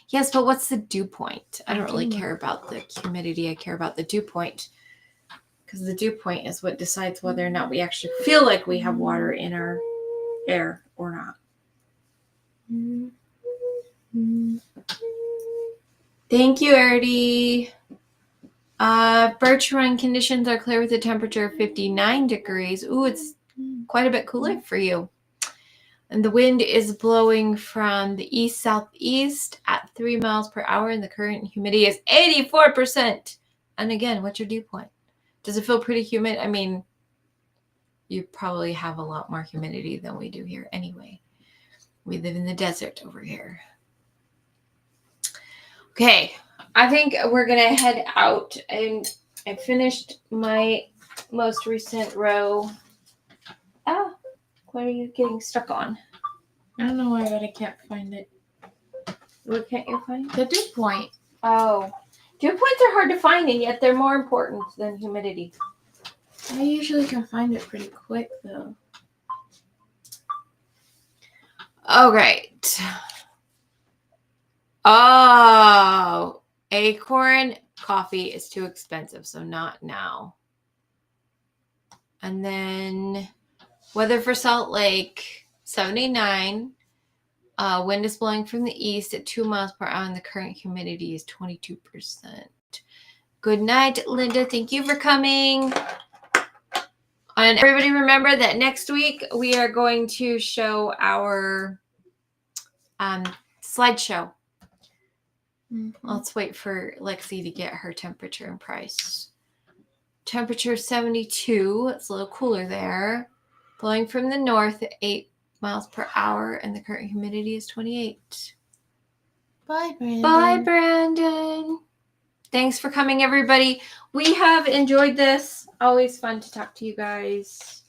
Yes, but what's the dew point? I don't really care about the humidity. I care about the dew point, because the dew point is what decides whether or not we actually feel like we have water in our air or not. Thank you, Artie. Birch Run conditions are clear with a temperature of 59 degrees. Ooh, it's quite a bit cooler for you. And the wind is blowing from the east-southeast at 3 miles per hour, and the current humidity is 84%. And again, what's your dew point? Does it feel pretty humid? I mean, you probably have a lot more humidity than we do here anyway. We live in the desert over here. Okay, I think we're going to head out, and I finished my most recent row. Ah, what are you getting stuck on? I don't know why, but I can't find it. What can't you find? The dew point. Oh, dew points are hard to find, and yet they're more important than humidity. I usually can find it pretty quick though. All right. Oh, Acorn coffee is too expensive, so not now. And then weather for Salt Lake, 79. Wind is blowing from the east at 2 miles per hour, and the current humidity is 22%. Good night, Linda. Thank you for coming. And everybody remember that next week we are going to show our slideshow. Mm-hmm. Let's wait for Lexi to get her temperature and price. Temperature 72. It's a little cooler there. Blowing from the north at 8 miles per hour, and the current humidity is 28. Bye, Brandon. Bye, Brandon. Thanks for coming, everybody. We have enjoyed this. Always fun to talk to you guys.